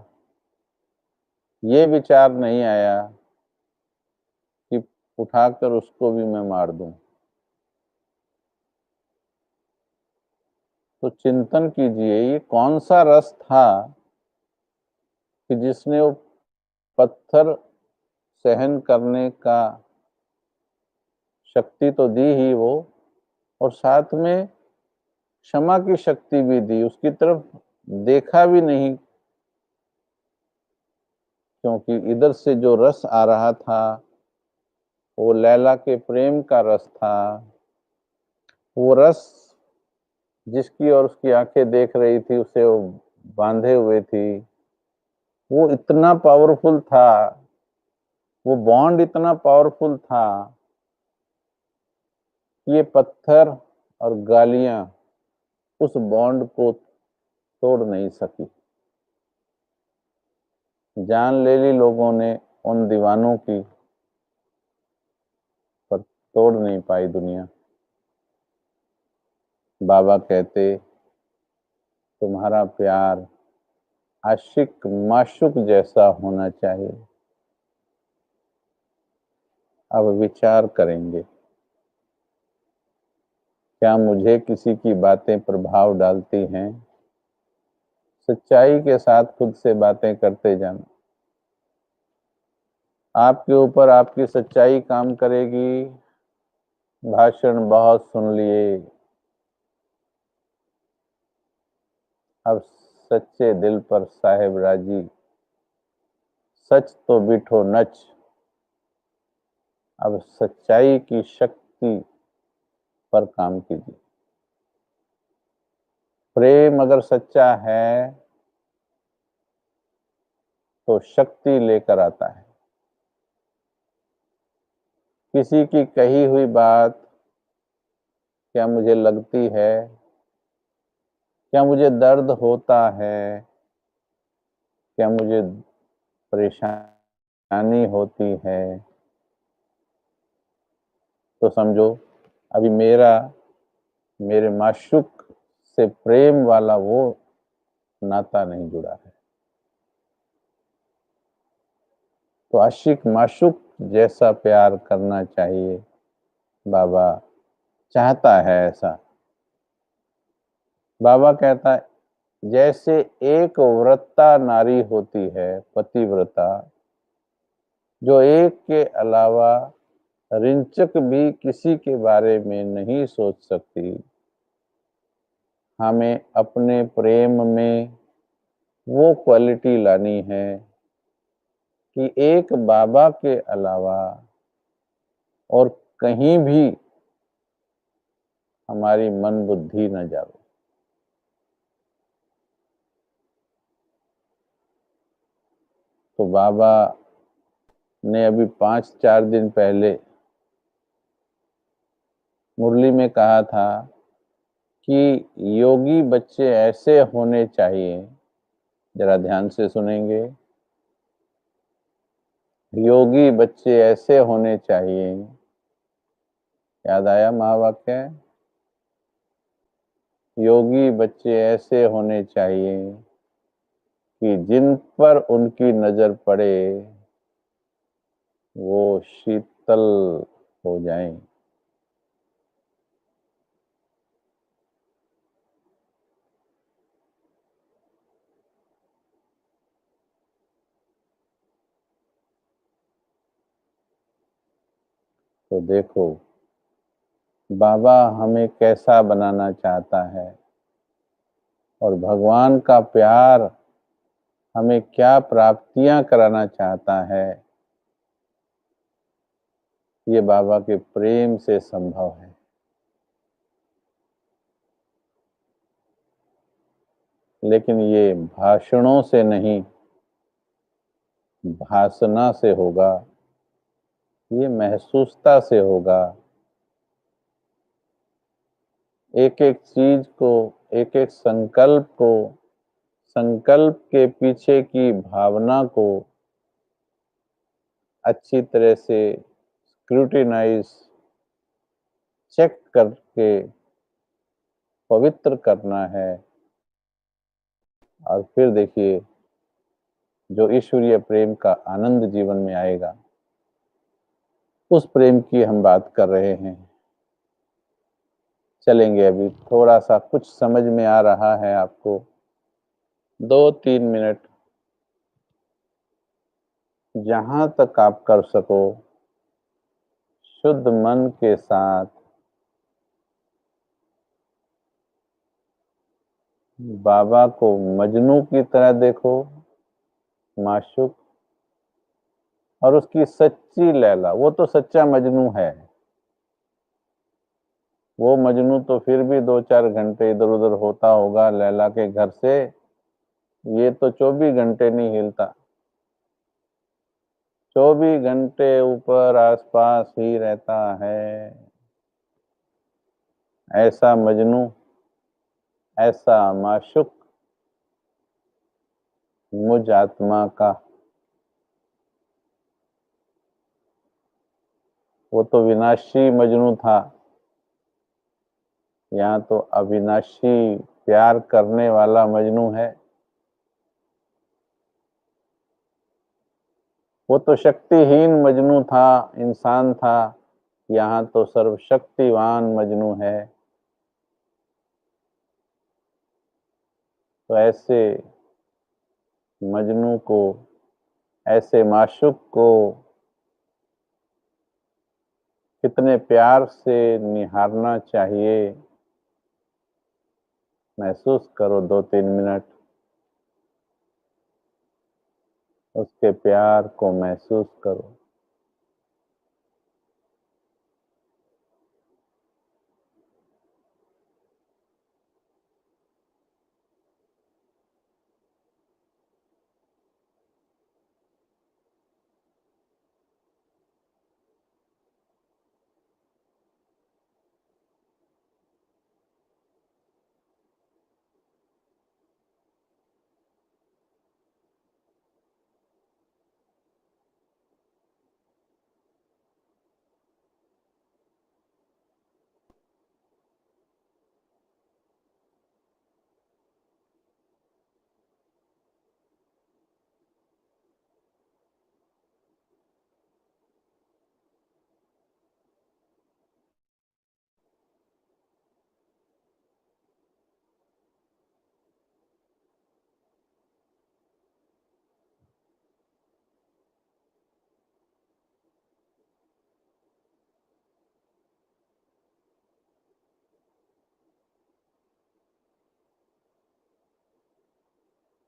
ये विचार नहीं आया कि उठाकर उसको भी मैं मार दूं। तो चिंतन कीजिए, ये कौन सा रस था कि जिसने वो पत्थर सहन करने का शक्ति तो दी ही वो, और साथ में क्षमा की शक्ति भी दी। उसकी तरफ देखा भी नहीं, क्योंकि इधर से जो रस आ रहा था वो लैला के प्रेम का रस था। वो रस जिसकी और उसकी आंखें देख रही थी, उसे वो बांधे हुए थी, वो इतना पावरफुल था, वो बॉन्ड इतना पावरफुल था कि ये पत्थर और गालियां उस बॉन्ड को तोड़ नहीं सकी। जान ले ली लोगों ने उन दीवानों की, पर तोड़ नहीं पाई दुनिया। बाबा कहते, तुम्हारा प्यार आशिक माशुक जैसा होना चाहिए। अब विचार करेंगे, क्या मुझे किसी की बातें प्रभाव डालती हैं? सच्चाई के साथ खुद से बातें करते जाना। आपके ऊपर आपकी सच्चाई काम करेगी। भाषण बहुत सुन लिए, अब सच्चे दिल पर साहेब राजी। सच तो बिठो नच, अब सच्चाई की शक्ति पर काम कीजिए। प्रेम अगर सच्चा है तो शक्ति लेकर आता है। किसी की कही हुई बात क्या मुझे लगती है? क्या मुझे दर्द होता है? क्या मुझे परेशानी होती है? तो समझो अभी मेरे माशूक से प्रेम वाला वो नाता नहीं जुड़ा है। तो आशिक माशूक जैसा प्यार करना चाहिए। बाबा चाहता है ऐसा। बाबा कहता है, जैसे एक व्रता नारी होती है, पतिव्रता, जो एक के अलावा रिंचक भी किसी के बारे में नहीं सोच सकती, हमें अपने प्रेम में वो क्वालिटी लानी है कि एक बाबा के अलावा और कहीं भी हमारी मन बुद्धि न जाए। तो बाबा ने अभी 5-4 दिन पहले मुरली में कहा था कि योगी बच्चे ऐसे होने चाहिए। जरा ध्यान से सुनेंगे। योगी बच्चे ऐसे होने चाहिए। याद आया महावाक्य? योगी बच्चे ऐसे होने चाहिए कि जिन पर उनकी नजर पड़े वो शीतल हो जाएं। तो देखो बाबा हमें कैसा बनाना चाहता है और भगवान का प्यार हमें क्या प्राप्तियां कराना चाहता है, ये बाबा के प्रेम से संभव है। लेकिन ये भाषणों से नहीं, भासना से होगा, ये महसूसता से होगा। एक एक चीज को, एक एक संकल्प को, संकल्प के पीछे की भावना को अच्छी तरह से स्क्रूटिनाइज, चेक करके पवित्र करना है। और फिर देखिए जो ईश्वरीय प्रेम का आनंद जीवन में आएगा, उस प्रेम की हम बात कर रहे हैं। चलेंगे, अभी थोड़ा सा कुछ समझ में आ रहा है आपको, 2-3 मिनट जहां तक आप कर सको शुद्ध मन के साथ बाबा को मजनू की तरह देखो, माशूक, और उसकी सच्ची लैला। वो तो सच्चा मजनू है। वो मजनू तो फिर भी 2-4 घंटे इधर उधर होता होगा लैला के घर से, ये तो 24 घंटे नहीं हिलता। 24 घंटे ऊपर आसपास ही रहता है। ऐसा मजनू, ऐसा माशुक मुझ आत्मा का, वो तो विनाशी मजनू था, यहाँ तो अविनाशी प्यार करने वाला मजनू है। वो तो शक्तिहीन मजनू था, इंसान था, यहाँ तो सर्वशक्तिवान मजनू है। तो ऐसे मजनू को, ऐसे माशुक को कितने प्यार से निहारना चाहिए, महसूस करो 2-3 मिनट। उसके प्यार को महसूस करो।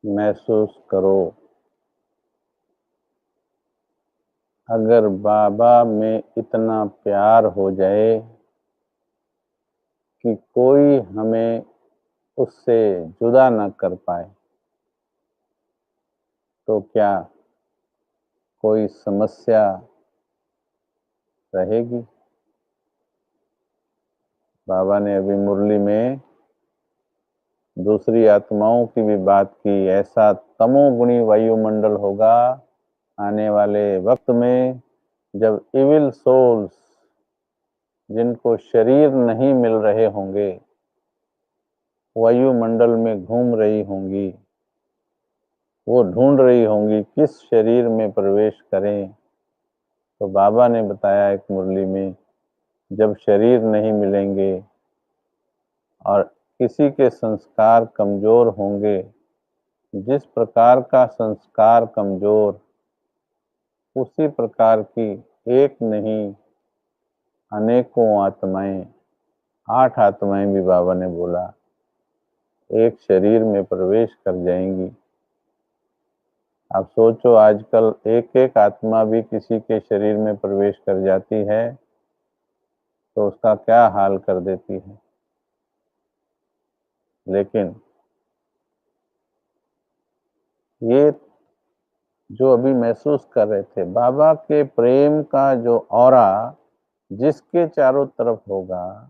महसूस करो। अगर बाबा में इतना प्यार हो जाए कि कोई हमें उससे जुदा न कर पाए, तो क्या कोई समस्या रहेगी? बाबा ने अभी मुरली में दूसरी आत्माओं की भी बात की। ऐसा तमोगुणी वायुमंडल होगा आने वाले वक्त में, जब इविल सोल्स, जिनको शरीर नहीं मिल रहे होंगे, वायुमंडल में घूम रही होंगी। वो ढूंढ रही होंगी किस शरीर में प्रवेश करें, तो बाबा ने बताया एक मुरली में, जब शरीर नहीं मिलेंगे और किसी के संस्कार कमजोर होंगे, जिस प्रकार का संस्कार कमजोर, उसी प्रकार की एक नहीं अनेकों आत्माएं, 8 आत्माएं भी बाबा ने बोला, एक शरीर में प्रवेश कर जाएंगी। आप सोचो, आजकल एक एक आत्मा भी किसी के शरीर में प्रवेश कर जाती है तो उसका क्या हाल कर देती है। लेकिन ये जो अभी महसूस कर रहे थे, बाबा के प्रेम का जो ऑरा जिसके चारों तरफ होगा,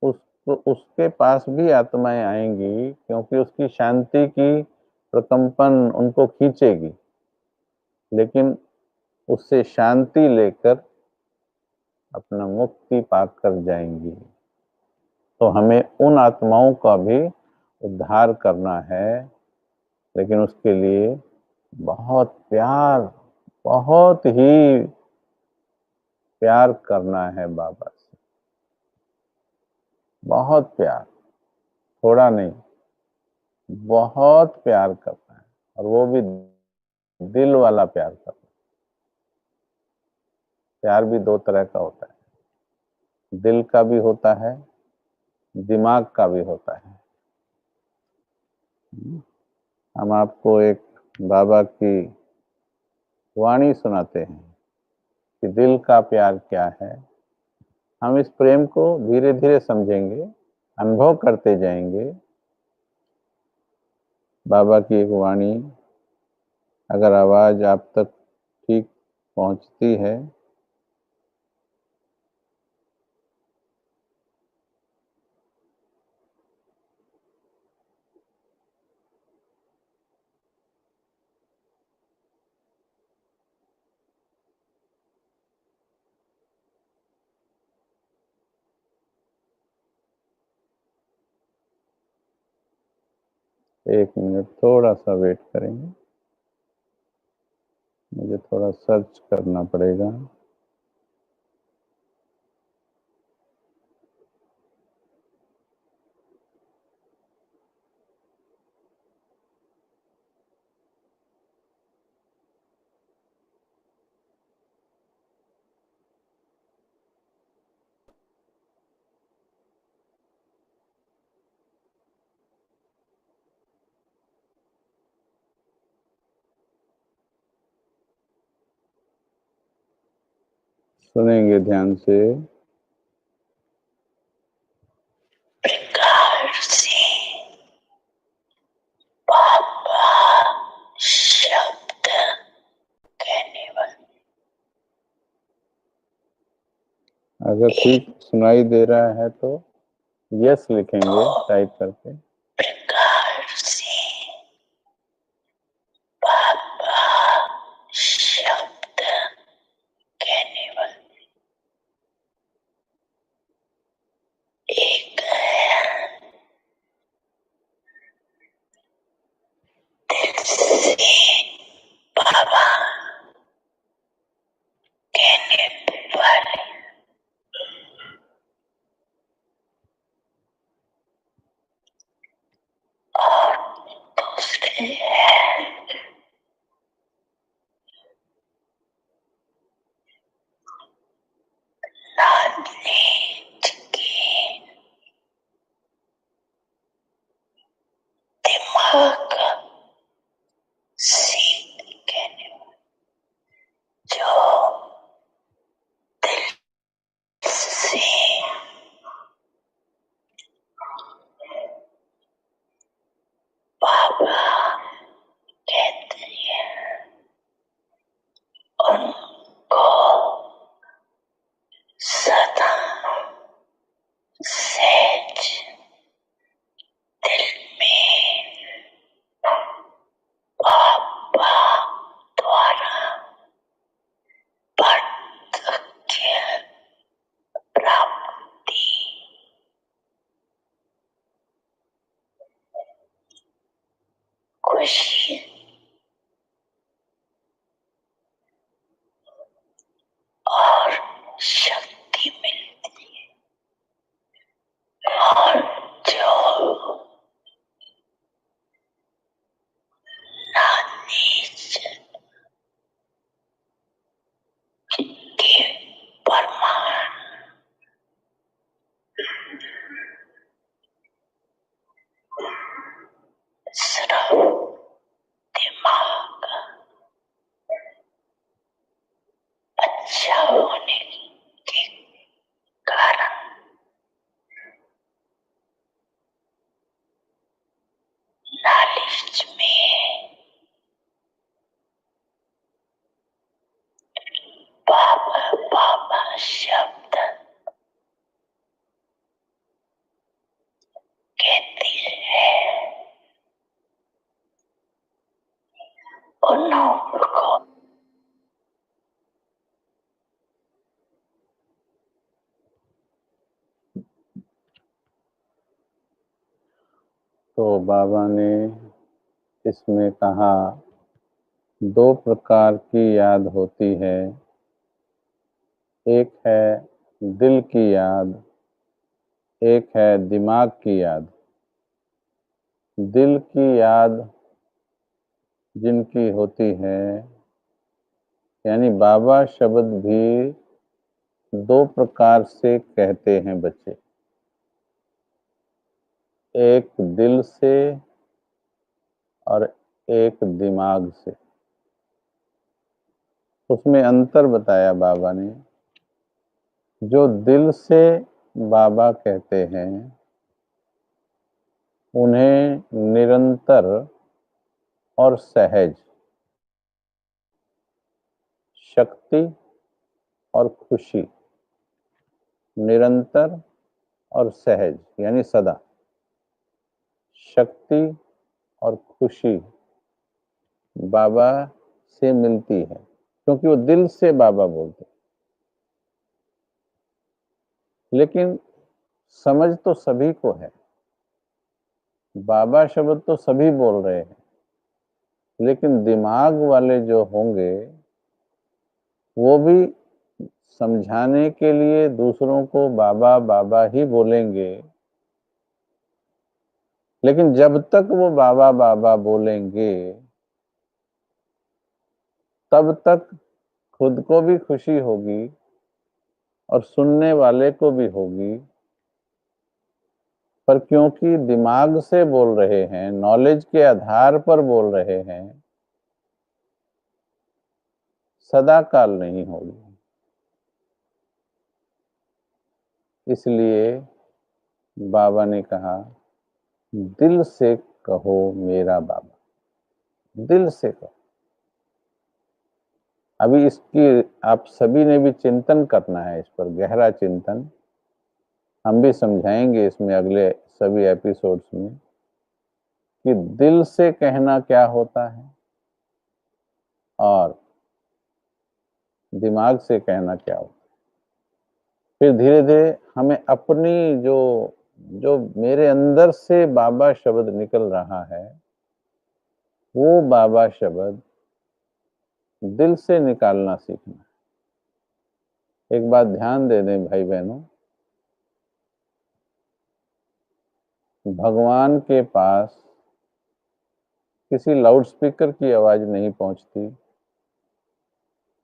उसके पास भी आत्माएं आएंगी, क्योंकि उसकी शांति की प्रकंपन उनको खींचेगी। लेकिन उससे शांति लेकर अपना मुक्ति पाकर जाएंगी। तो हमें उन आत्माओं का भी उद्धार करना है, लेकिन उसके लिए बहुत प्यार, बहुत ही प्यार करना है बाबा से, बहुत प्यार, थोड़ा नहीं, बहुत प्यार करना है। और वो भी दिल वाला प्यार करना। प्यार भी 2 तरह का होता है, दिल का भी होता है, दिमाग का भी होता है। हम आपको एक बाबा की वाणी सुनाते हैं कि दिल का प्यार क्या है। हम इस प्रेम को धीरे धीरे समझेंगे, अनुभव करते जाएंगे। बाबा की एक वाणी, अगर आवाज आप तक ठीक पहुंचती है, एक मिनट थोड़ा सा वेट करेंगे, मुझे थोड़ा सर्च करना पड़ेगा। सुनेंगे ध्यान से। प्रकार से बाबा शब्द कहने वाले, अगर ठीक सुनाई दे रहा है तो यस लिखेंगे टाइप करके। प्रकार से बाबा शब्द कहने वाले, एक है दिल से बाबा कहने वाले, और दूसरे है नॉलेज के दिमाग से कहने वाले, जो दिल से बाबा कहते हैं, उनको सदा सहज दिल में बाबा द्वारा वार्धक्य प्राप्ति, खुशी, Oh no, रुको। तो बाबा ने इसमें कहा 2 प्रकार की याद होती है। एक है दिल की याद, एक है दिमाग की याद। दिल की याद जिनकी होती है, यानी बाबा शब्द भी 2 प्रकार से कहते हैं बच्चे। एक दिल से और एक दिमाग से। उसमें अंतर बताया बाबा ने। जो दिल से बाबा कहते हैं, उन्हें निरंतर और सहज शक्ति और खुशी, निरंतर और सहज यानी सदा शक्ति और खुशी बाबा से मिलती है, क्योंकि वो दिल से बाबा बोलते हैं। लेकिन समझ तो सभी को है, बाबा शब्द तो सभी बोल रहे हैं, लेकिन दिमाग वाले जो होंगे वो भी समझाने के लिए दूसरों को बाबा बाबा ही बोलेंगे। लेकिन जब तक वो बाबा बाबा बोलेंगे, तब तक खुद को भी खुशी होगी और सुनने वाले को भी होगी। पर क्योंकि दिमाग से बोल रहे हैं, नॉलेज के आधार पर बोल रहे हैं, सदा काल नहीं होगी। इसलिए बाबा ने कहा दिल से कहो मेरा बाबा, दिल से कहो। अभी इसकी आप सभी ने भी चिंतन करना है, इस पर गहरा चिंतन। हम भी समझाएंगे इसमें अगले सभी एपिसोड्स में कि दिल से कहना क्या होता है और दिमाग से कहना क्या होता है। फिर धीरे धीरे हमें अपनी जो जो मेरे अंदर से बाबा शब्द निकल रहा है, वो बाबा शब्द दिल से निकालना सीखना है। एक बात ध्यान दे दें भाई बहनों, भगवान के पास किसी लाउडस्पीकर की आवाज नहीं पहुंचती,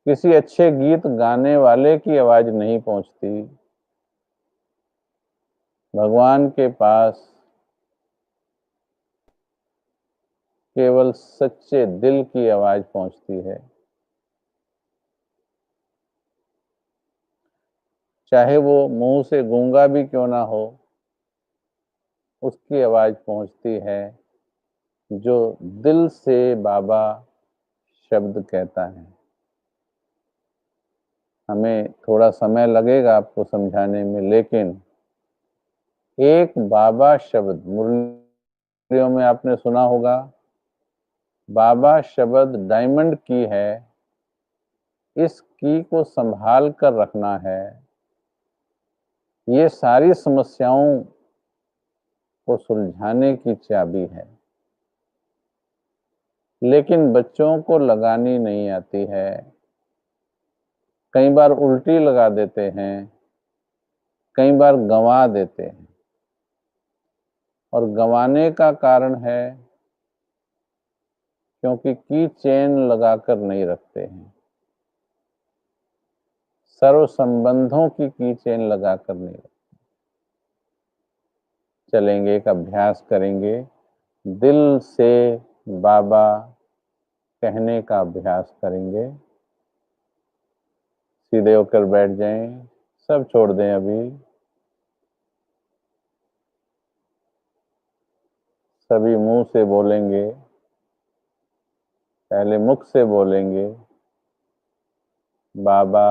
किसी अच्छे गीत गाने वाले की आवाज नहीं पहुंचती। भगवान के पास केवल सच्चे दिल की आवाज पहुंचती है। चाहे वो मुंह से गूंगा भी क्यों ना हो, उसकी आवाज पहुंचती है जो दिल से बाबा शब्द कहता है। हमें थोड़ा समय लगेगा आपको समझाने में, लेकिन एक बाबा शब्द मुरलियों में आपने सुना होगा, बाबा शब्द डायमंड की है, इस की को संभाल कर रखना है। ये सारी समस्याओं को सुलझाने की चाबी है। लेकिन बच्चों को लगानी नहीं आती है, कई बार उल्टी लगा देते हैं, कई बार गंवा देते हैं। और गंवाने का कारण है क्योंकि की चेन लगाकर नहीं रखते हैं, सर्व संबंधों की चेन लगाकर नहीं रखते। चलेंगे, एक अभ्यास करेंगे, दिल से बाबा कहने का अभ्यास करेंगे। सीधे होकर बैठ जाएं, सब छोड़ दें अभी। सभी मुंह से बोलेंगे, पहले मुख से बोलेंगे बाबा,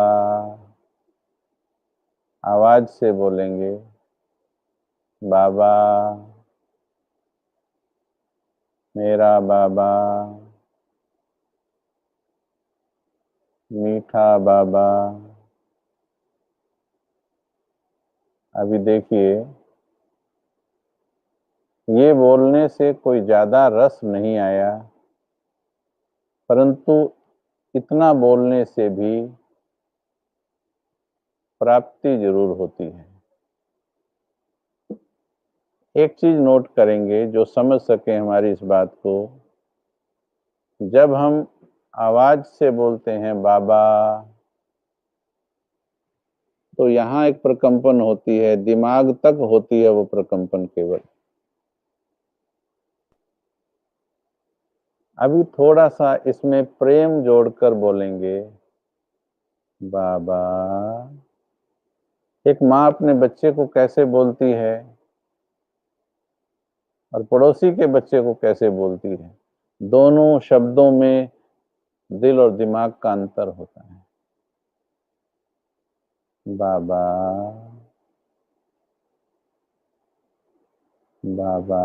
आवाज से बोलेंगे बाबा, मेरा बाबा, मीठा बाबा। अभी देखिए, ये बोलने से कोई ज्यादा रस नहीं आया, परंतु इतना बोलने से भी प्राप्ति जरूर होती है। एक चीज नोट करेंगे जो समझ सके हमारी इस बात को, जब हम आवाज से बोलते हैं बाबा, तो यहाँ एक प्रकंपन होती है, दिमाग तक होती है वो प्रकंपन केवल। अभी थोड़ा सा इसमें प्रेम जोड़कर बोलेंगे बाबा। एक माँ अपने बच्चे को कैसे बोलती है और पड़ोसी के बच्चे को कैसे बोलती है, दोनों शब्दों में दिल और दिमाग का अंतर होता है। बाबा बाबा।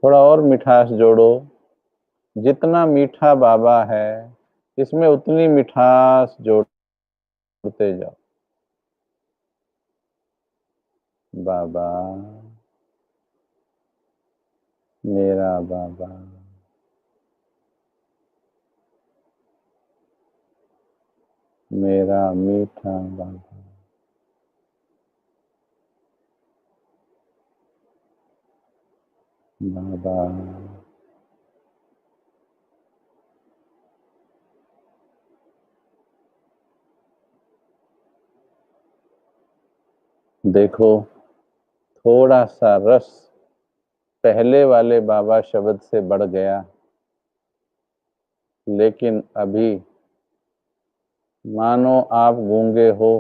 थोड़ा और मिठास जोड़ो, जितना मीठा बाबा है इसमें उतनी मिठास जोड़ते जाओ। बाबा, मेरा बाबा, मेरा मीठा बाबा। बाबा, देखो थोड़ा सा रस पहले वाले बाबा शब्द से बढ़ गया, लेकिन अभी मानो आप गूंगे हो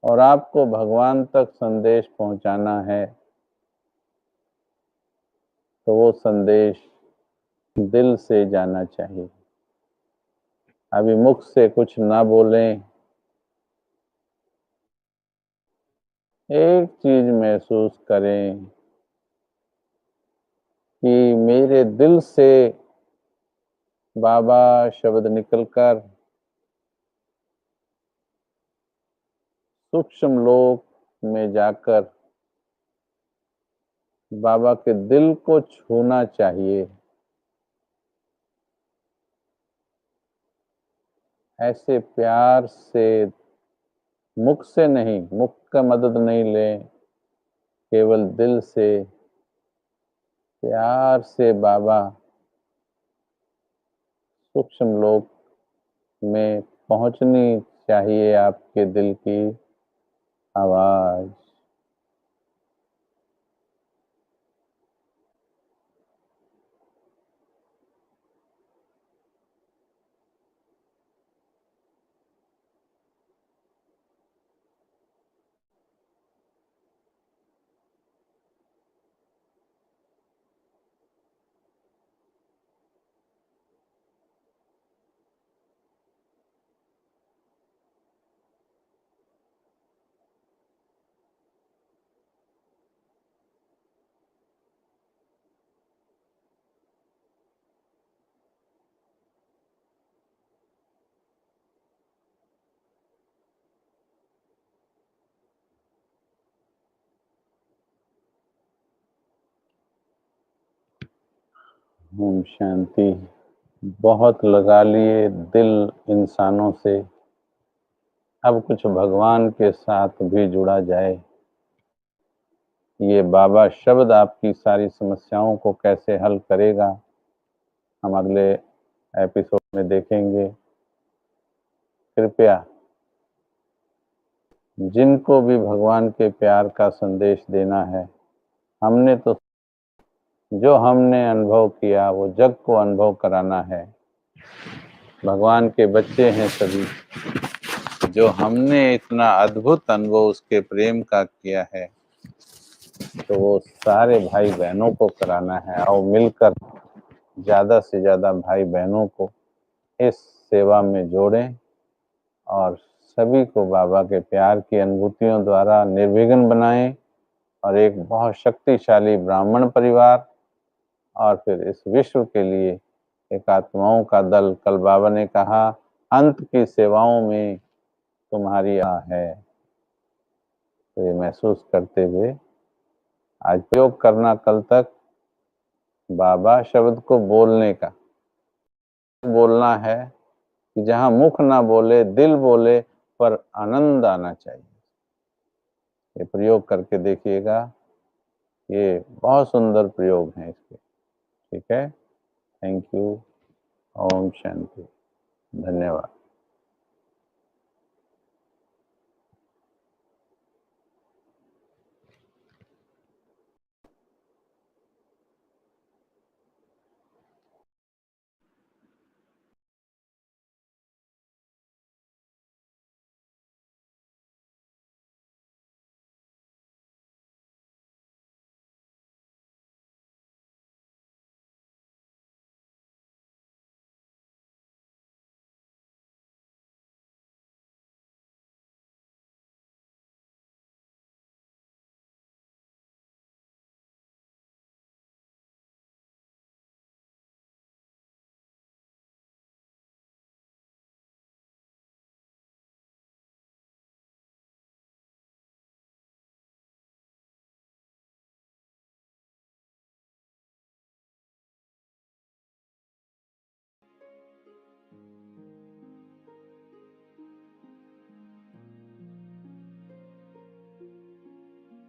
और आपको भगवान तक संदेश पहुंचाना है, तो वो संदेश दिल से जाना चाहिए। अभी मुख से कुछ ना बोलें, एक चीज महसूस करें कि मेरे दिल से बाबा शब्द निकलकर सूक्ष्म लोक में जाकर बाबा के दिल को छूना चाहिए। ऐसे प्यार से, मुख से नहीं, मुख का मदद नहीं लें, केवल दिल से प्यार से बाबा सूक्ष्म लोक में पहुंचनी चाहिए आपके दिल की आवाज। ओम शांति। बहुत लगा लिए दिल इंसानों से, अब कुछ भगवान के साथ भी जुड़ा जाए। ये बाबा शब्द आपकी सारी समस्याओं को कैसे हल करेगा, हम अगले एपिसोड में देखेंगे। कृपया जिनको भी भगवान के प्यार का संदेश देना है, हमने तो जो हमने अनुभव किया वो जग को अनुभव कराना है। भगवान के बच्चे हैं सभी, जो हमने इतना अद्भुत अनुभव उसके प्रेम का किया है, तो वो सारे भाई बहनों को कराना है। और मिलकर ज़्यादा से ज़्यादा भाई बहनों को इस सेवा में जोड़ें और सभी को बाबा के प्यार की अनुभूतियों द्वारा निर्विघ्न बनाएं और एक बहुत शक्तिशाली ब्राह्मण परिवार और फिर इस विश्व के लिए एक आत्माओं का दल। कल बाबा ने कहा अंत की सेवाओं में तुम्हारी है। तो ये महसूस करते हुए आज प्रयोग करना कल तक बाबा शब्द को बोलने का। बोलना है कि जहां मुख ना बोले दिल बोले पर आनंद आना चाहिए। ये प्रयोग करके देखिएगा, ये बहुत सुंदर प्रयोग हैं इसके। ठीक है, थैंक यू। ओम शांति, धन्यवाद।